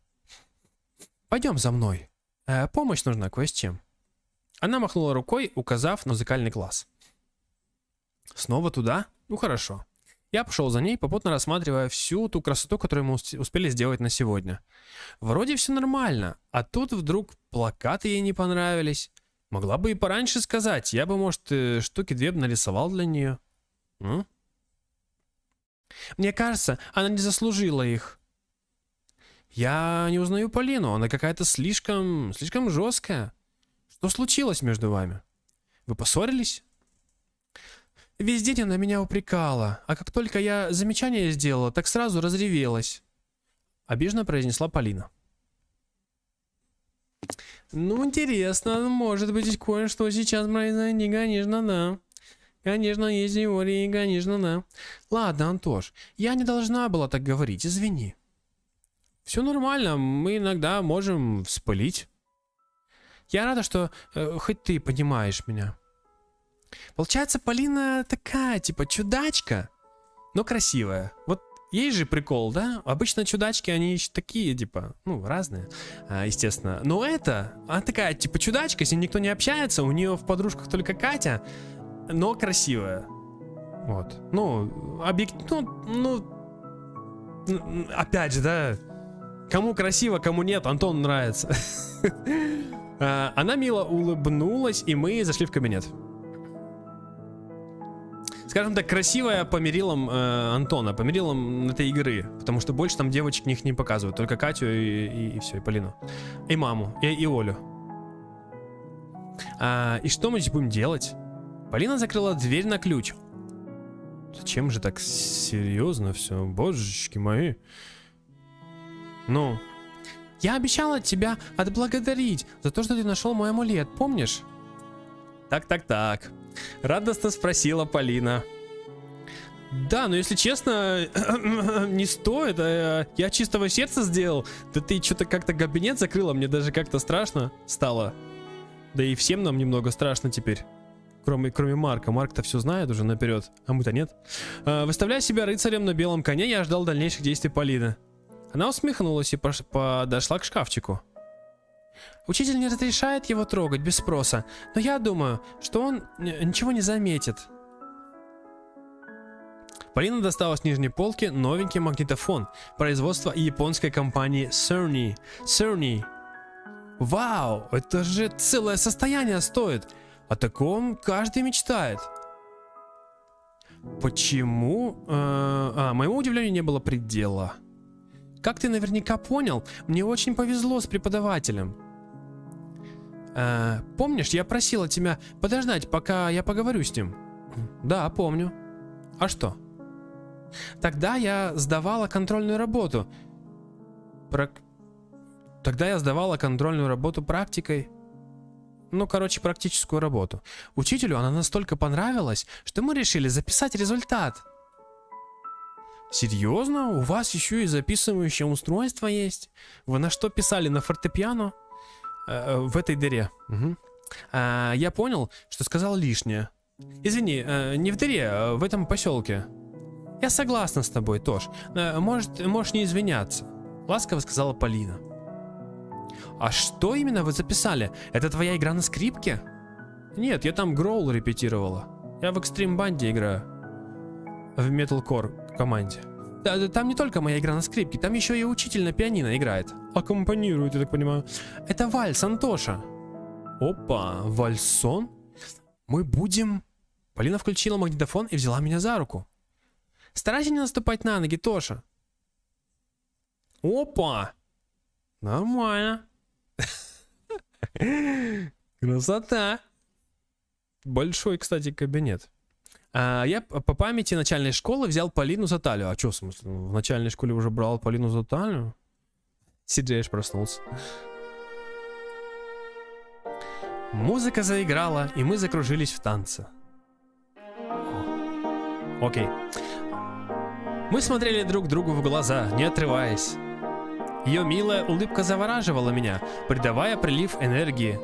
Пойдем за мной. Помощь нужна кое с чем. Она махнула рукой, указав на музыкальный класс. Снова туда? Ну хорошо. Я пошел за ней, попутно рассматривая всю ту красоту, которую мы успели сделать на сегодня. Вроде все нормально, а тут вдруг плакаты ей не понравились. Могла бы и пораньше сказать, я бы, может, штуки 2 нарисовал для нее. Мне кажется, она не заслужила их. Я не узнаю Полину, она какая-то слишком жесткая. Что случилось между вами? Вы поссорились? Весь день она меня упрекала, а как только я замечание сделала, так сразу разревелась. Обиженно произнесла Полина. Ну, интересно, может быть, кое-что сейчас произойдет, конечно, да. Конечно, есть теории, конечно, да. Ладно, Антош, я не должна была так говорить, извини. Все нормально, мы иногда можем вспылить. Я рада, что хоть ты понимаешь меня. Получается, Полина такая, типа, чудачка, но красивая. Вот есть же прикол, да? Обычно чудачки, они такие, типа, ну, разные, естественно. Но она такая, типа, чудачка, с ней никто не общается, у нее в подружках только Катя, но красивая. Вот. Ну, опять же, да, кому красиво, кому нет, Антону нравится. Она мило улыбнулась, и мы зашли в кабинет. Скажем так, красивая по мерилам Антона, по мерилам этой игры. Потому что больше там девочек них не показывают. Только Катю и все, и Полину. И маму, и Олю. И что мы здесь будем делать? Полина закрыла дверь на ключ. Зачем же так серьезно все? Божечки мои. Ну, я обещала тебя отблагодарить за то, что ты нашел мой амулет, помнишь? Так. Радостно спросила Полина. Да, но если честно, не стоит. Я чистого сердца сделал. Да ты что-то как-то кабинет закрыла, мне даже как-то страшно стало. Да и всем нам немного страшно теперь. Кроме Марка. Марк-то все знает уже наперед, а мы-то нет. Выставляя себя рыцарем на белом коне, я ждал дальнейших действий Полины. Она усмехнулась и подошла к шкафчику. Учитель не разрешает его трогать без спроса, но я думаю, что он ничего не заметит. Полина достала с нижней полки новенький магнитофон производства японской компании Sony. Вау, это же целое состояние стоит. О таком каждый мечтает. Почему? Моему удивлению не было предела. Как ты наверняка понял, мне очень повезло с преподавателем. Помнишь, я просила тебя подождать, пока я поговорю с ним? Да, помню. А что? Тогда я сдавала контрольную работу. Практикой. Ну, короче, практическую работу. Учителю она настолько понравилась, что мы решили записать результат. Серьезно? У вас еще и записывающее устройство есть? Вы на что писали? На фортепиано? В этой дыре. Угу. Я понял, что сказал лишнее. Извини, не в дыре, а в этом поселке. Я согласна с тобой, Тош. Можешь не извиняться. Ласково сказала Полина. А что именно вы записали? Это твоя игра на скрипке? Нет, я там гроул репетировала. Я в экстрим банде играю. В металкор команде. Там не только моя игра на скрипке, там еще и учитель на пианино играет. Аккомпанирует, я так понимаю. Это вальс, Антоша. Опа, вальсон? Мы будем... Полина включила магнитофон и взяла меня за руку. Старайся не наступать на ноги, Тоша. Опа! Нормально. Красота. Большой, кстати, кабинет. Я по памяти начальной школы взял Полину за талию. А что, в смысле? В начальной школе уже брал Полину за талию? Сиджеешь проснулся. Музыка заиграла, и мы закружились в танце. Окей. Мы смотрели друг другу в глаза, не отрываясь. Ее милая улыбка завораживала меня, придавая прилив энергии.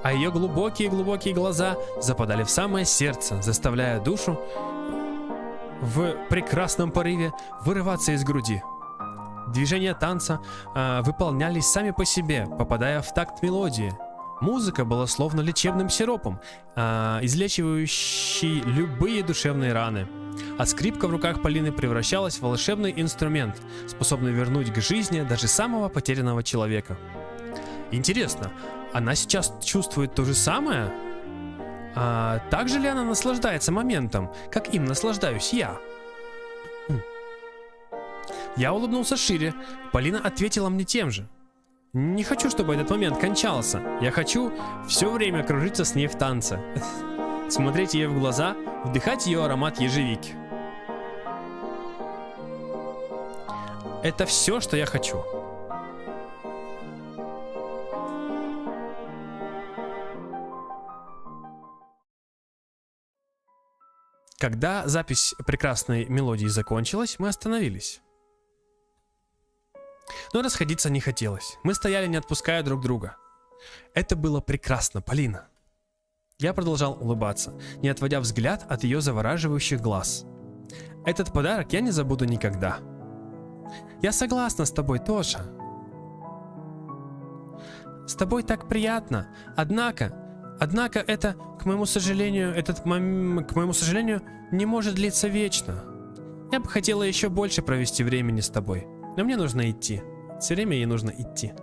А ее глубокие-глубокие глаза западали в самое сердце, заставляя душу в прекрасном порыве вырываться из груди. Движения танца выполнялись сами по себе, попадая в такт мелодии. Музыка была словно лечебным сиропом, излечивающий любые душевные раны. А скрипка в руках Полины превращалась в волшебный инструмент, способный вернуть к жизни даже самого потерянного человека. Интересно, она сейчас чувствует то же самое? Так же ли она наслаждается моментом, как им наслаждаюсь я? Я улыбнулся шире. Полина ответила мне тем же. Не хочу, чтобы этот момент кончался. Я хочу все время кружиться с ней в танце. смотреть ей в глаза, вдыхать ее аромат ежевики. Это все, что я хочу. Когда запись прекрасной мелодии закончилась, мы остановились. Но расходиться не хотелось. Мы стояли, не отпуская друг друга. Это было прекрасно, Полина. Я продолжал улыбаться, не отводя взгляд от ее завораживающих глаз. Этот подарок я не забуду никогда. Я согласна с тобой, Тоша. С тобой так приятно. Однако это, к моему сожалению, не может длиться вечно. Я бы хотела еще больше провести времени с тобой, но мне нужно идти. Все время ей нужно идти.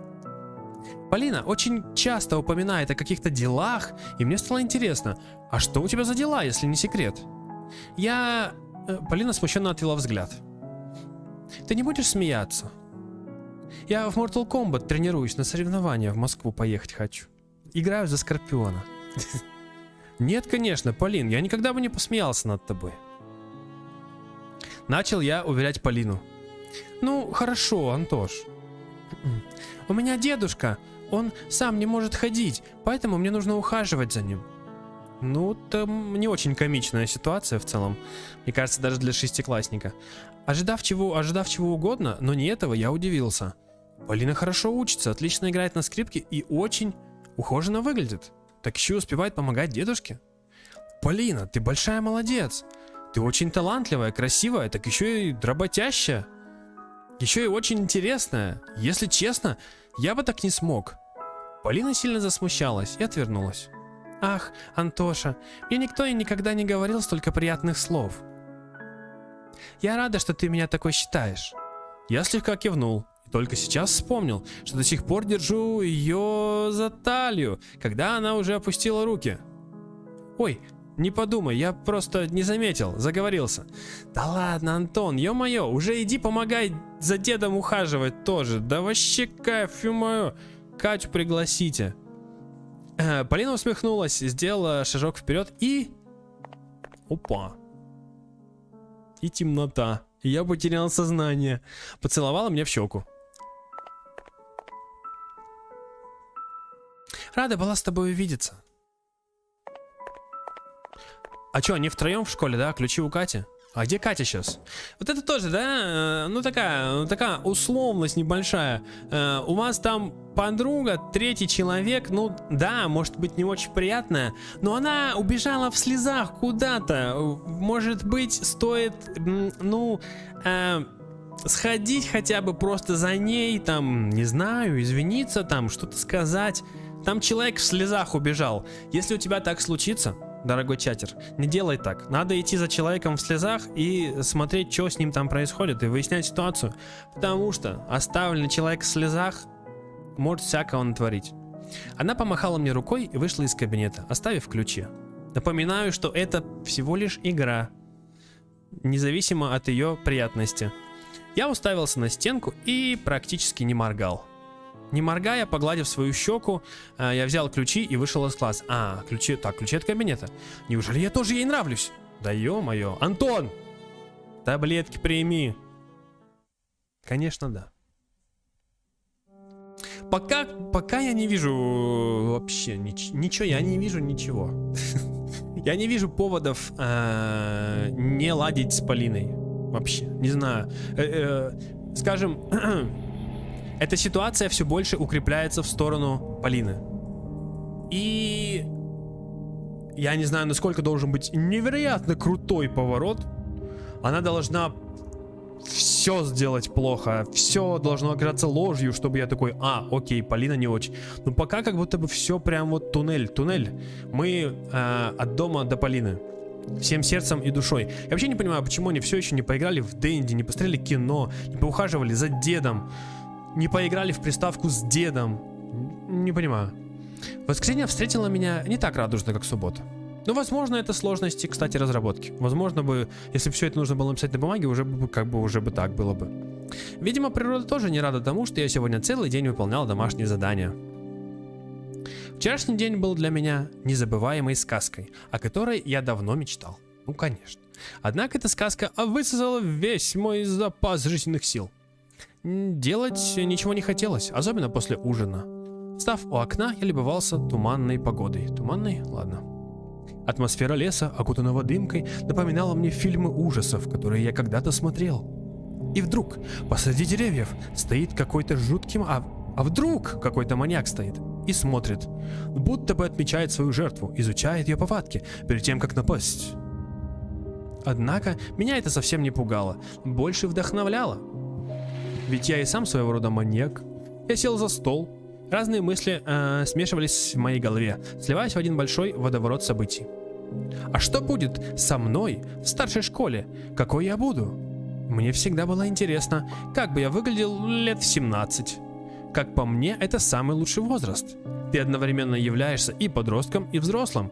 Полина очень часто упоминает о каких-то делах, и мне стало интересно, а что у тебя за дела, если не секрет? Полина смущенно отвела взгляд. Ты не будешь смеяться? Я в Mortal Kombat тренируюсь, на соревнования в Москву поехать хочу. Играю за Скорпиона. Нет, конечно, Полин, я никогда бы не посмеялся над тобой. Начал я уверять Полину. Ну, хорошо, Антош. У меня дедушка, он сам не может ходить, поэтому мне нужно ухаживать за ним. Ну, там не очень комичная ситуация в целом. Мне кажется, даже для шестиклассника. Ожидав чего угодно, но не этого, я удивился. Полина хорошо учится, отлично играет на скрипке и очень ухоженно выглядит. Так еще и успевает помогать дедушке. Полина, ты большая молодец. Ты очень талантливая, красивая, так еще и работящая. Еще и очень интересная. Если честно, я бы так не смог. Полина сильно засмущалась и отвернулась. Ах, Антоша, мне никто и никогда не говорил столько приятных слов. Я рада, что ты меня такой считаешь. Я слегка кивнул. И только сейчас вспомнил, что до сих пор держу ее за талию, когда она уже опустила руки. Ой, не подумай, я просто не заметил, заговорился. Да ладно, Антон, ё-моё, уже иди помогай за дедом ухаживать тоже. Да вообще кайф, ё-моё. Катю пригласите. Полина усмехнулась, сделала шажок вперед и... Опа. И темнота. И я потерял сознание. Поцеловала меня в щеку. Рада была с тобой увидеться. А чё, они втроем в школе, да? Ключи у Кати? А где Катя сейчас? Вот это тоже, да? Ну такая условность небольшая. У вас там подруга, третий человек, ну да, может быть не очень приятная, но она убежала в слезах куда-то. Может быть, стоит, сходить хотя бы просто за ней, там, не знаю, извиниться, там, что-то сказать. Там человек в слезах убежал. Если у тебя так случится, дорогой чатер, не делай так. Надо идти за человеком в слезах и смотреть, что с ним там происходит, и выяснять ситуацию. Потому что оставленный человек в слезах может всякого натворить. Она помахала мне рукой и вышла из кабинета, оставив ключи. Напоминаю, что это всего лишь игра, независимо от ее приятности. Я уставился на стенку и практически не моргал. Не моргая, погладив свою щеку, я взял ключи и вышел из класса. Ключи от кабинета. Неужели я тоже ей нравлюсь? Да ё-моё. Антон! Таблетки прими. Конечно, да. Пока я не вижу вообще ничего, я не вижу ничего. Я не вижу поводов не ладить с Полиной. Вообще, не знаю. Скажем... Эта ситуация все больше укрепляется в сторону Полины. И я не знаю, насколько должен быть невероятно крутой поворот. Она должна все сделать плохо. Все должно оказаться ложью, чтобы я такой, окей, Полина не очень. Но пока как будто бы все прям вот туннель. Мы от дома до Полины. Всем сердцем и душой. Я вообще не понимаю, почему они все еще не поиграли в Дэнди, не посмотрели кино, не поухаживали за дедом. Не поиграли в приставку с дедом. Не понимаю. Воскресенье встретила меня не так радужно, как суббота. Но, возможно, это сложности, кстати, разработки. Возможно бы, если бы все это нужно было написать на бумаге, уже бы так было бы. Видимо, природа тоже не рада тому, что я сегодня целый день выполнял домашние задания. Вчерашний день был для меня незабываемой сказкой, о которой я давно мечтал. Ну, конечно. Однако эта сказка высосала весь мой запас жизненных сил. Делать ничего не хотелось, особенно после ужина. Став у окна, я любовался туманной погодой. Туманной? Ладно. Атмосфера леса, окутанного дымкой, напоминала мне фильмы ужасов, которые я когда-то смотрел. И вдруг посреди деревьев стоит какой-то жуткий... А вдруг какой-то маньяк стоит и смотрит, будто бы отмечает свою жертву, изучает ее повадки перед тем, как напасть. Однако меня это совсем не пугало, больше вдохновляло. Ведь я и сам своего рода маньяк. Я сел за стол, разные мысли смешивались в моей голове, сливаясь в один большой водоворот событий. А что будет со мной в старшей школе? Какой я буду? Мне всегда было интересно, как бы я выглядел лет в 17. Как по мне, это самый лучший возраст. Ты одновременно являешься и подростком, и взрослым.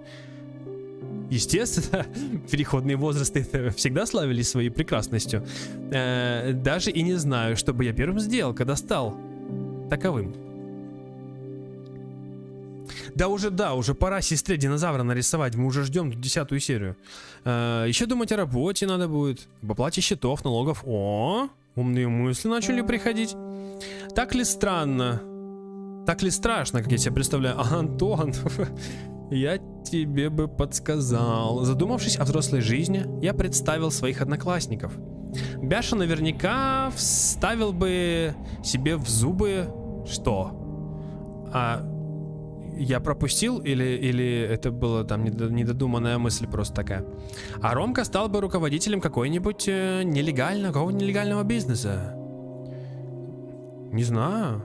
Естественно, переходные возрасты всегда славились своей прекрасностью. Даже и не знаю, что бы я первым сделал, когда стал таковым. Да, уже пора сестре динозавра нарисовать. Мы уже ждем 10-ю серию. Еще думать о работе надо будет. Об оплате счетов, налогов. О, умные мысли начали приходить. Так ли странно? Так ли страшно, как я себе представляю? Антон, я тебе бы подсказал. Задумавшись о взрослой жизни, я представил своих одноклассников. Бяша наверняка вставил бы себе в зубы... Что? Я пропустил или это была там недодуманная мысль просто такая? А Ромка стал бы руководителем какого-нибудь нелегального бизнеса. Не знаю.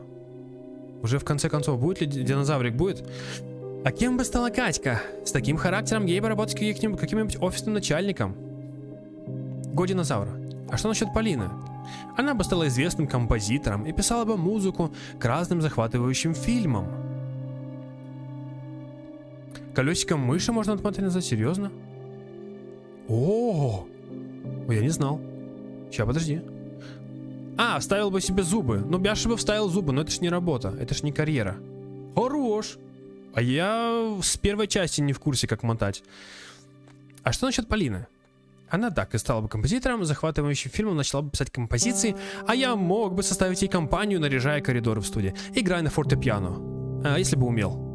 Уже в конце концов, будет ли динозаврик? Будет. А кем бы стала Катька? С таким характером ей бы работать каким-нибудь офисным начальником. Го динозавра. А что насчет Полины? Она бы стала известным композитором и писала бы музыку к разным захватывающим фильмам. Колесиком мыши можно отмотать, серьезно? О, я не знал. Сейчас, подожди. Вставил бы себе зубы. Ну, Бяша бы вставил зубы, но это ж не работа, это ж не карьера. Хорош. А я с первой части не в курсе, как мотать. А что насчет Полины? Она так и стала бы композитором, захватывающим фильмом, начала бы писать композиции, а я мог бы составить ей компанию, наряжая коридоры в студии, играя на фортепиано, если бы умел.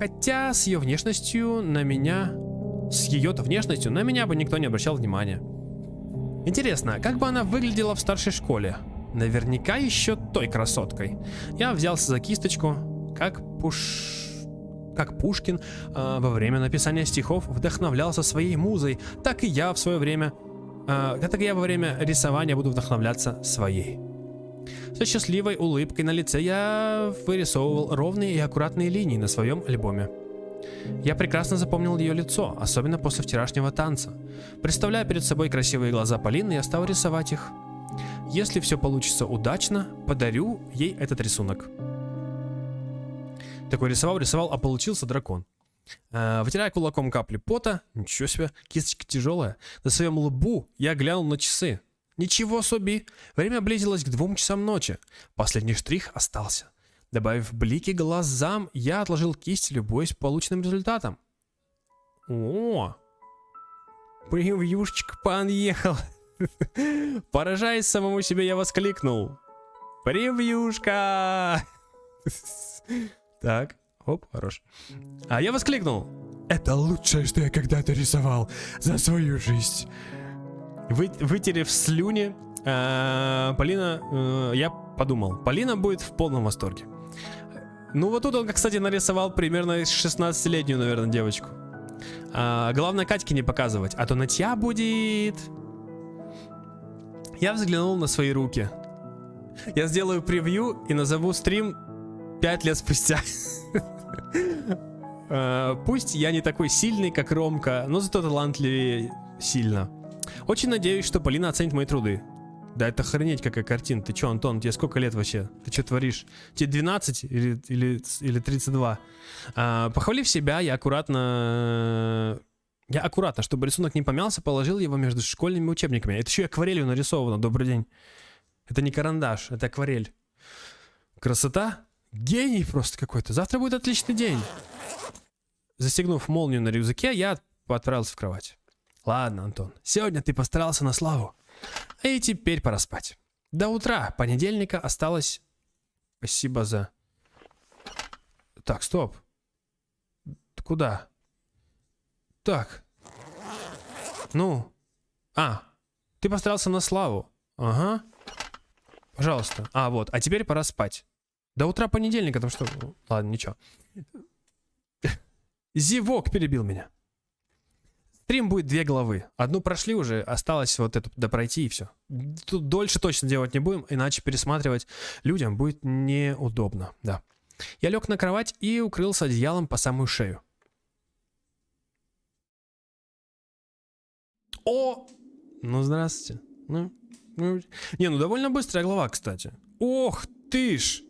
Хотя с ее внешностью на меня... С ее-то внешностью на меня бы никто не обращал внимания. Интересно, как бы она выглядела в старшей школе? Наверняка еще той красоткой. Я взялся за кисточку, как Пушкин во время написания стихов вдохновлялся своей музой, так и я в свое время, во время рисования буду вдохновляться своей. Со счастливой улыбкой на лице я вырисовывал ровные и аккуратные линии на своем альбоме. Я прекрасно запомнил ее лицо, особенно после вчерашнего танца. Представляя перед собой красивые глаза Полины, я стал рисовать их. Если все получится удачно, подарю ей этот рисунок. Такой рисовал, а получился дракон. Вытирая кулаком капли пота, ничего себе, кисточка тяжелая, на своем лбу я глянул на часы. Ничего себе, время близилось к 2 часам ночи. Последний штрих остался. Добавив блики глазам, я отложил кисть, любуясь полученным результатом. О, превьюшечка подъехал. Поражаясь самому себе, я воскликнул: превьюшка! Так, оп, хорош. А я воскликнул: это лучшее, что я когда-то рисовал за свою жизнь. Вытерев слюни, Полина, я подумал, Полина будет в полном восторге. Ну вот тут он, кстати, нарисовал примерно 16-летнюю, наверное, девочку. Главное, Катьке не показывать, а то нытья будет. Я взглянул на свои руки. Я сделаю превью и назову стрим 5 лет спустя. Пусть я не такой сильный, как Ромка, но зато талантливее сильно. Очень надеюсь, что Полина оценит мои труды. Да это охренеть какая картина. Ты чё, Антон, тебе сколько лет вообще? Ты чё творишь? Тебе 12 или 32? Похвалив себя, я аккуратно, чтобы рисунок не помялся, положил его между школьными учебниками. Это еще и акварелью нарисовано. Добрый день. Это не карандаш, это акварель. Красота? Гений просто какой-то. Завтра будет отличный день. Застегнув молнию на рюкзаке, я отправился в кровать. Ладно, Антон, сегодня ты постарался на славу. И теперь пора спать. До утра понедельника осталось... Спасибо за... Так, стоп. Куда? Так. Ну. Ты постарался на славу. Ага. Пожалуйста. Вот. А теперь пора спать. До утра понедельника, потому что... Ладно, ничего. Зевок перебил меня. Стрим будет 2 главы. Одну прошли уже, осталось вот эту допройти и все. Тут дольше точно делать не будем, иначе пересматривать людям будет неудобно. Да. Я лег на кровать и укрылся одеялом по самую шею. О! Ну, здравствуйте. Довольно быстрая глава, кстати. Ох ты ж!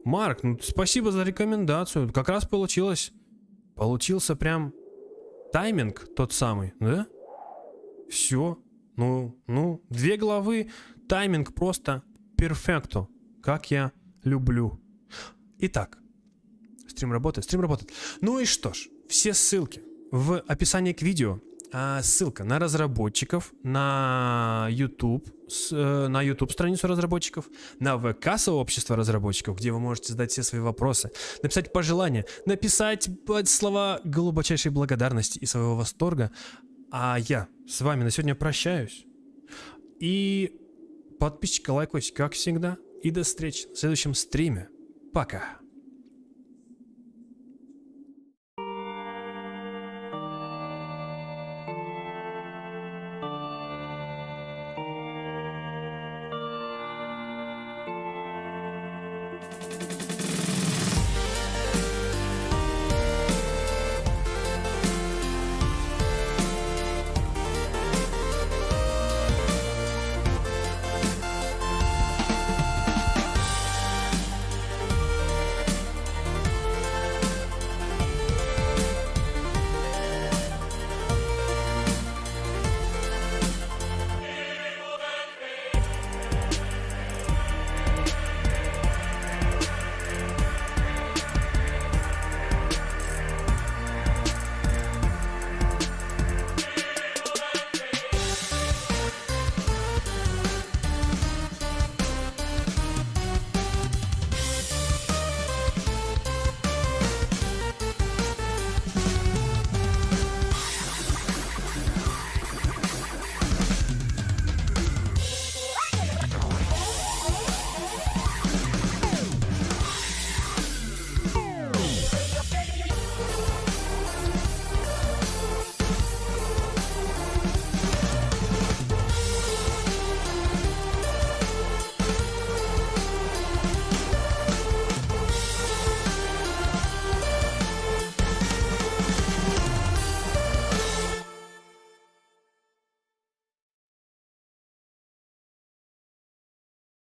Марк, спасибо за рекомендацию. Как раз получилось. Получился прям тайминг тот самый, да? Все. 2 главы. Тайминг просто перфекто. Как я люблю. Итак. Стрим работает? Стрим работает. Ну и что ж. Все ссылки в описании к видео. Ссылка на разработчиков, на YouTube страницу разработчиков, на ВК сообщество разработчиков, где вы можете задать все свои вопросы, написать пожелания, написать слова глубочайшей благодарности и своего восторга. А я с вами на сегодня прощаюсь. И подписчика, лайкайте, как всегда. И до встречи в следующем стриме. Пока.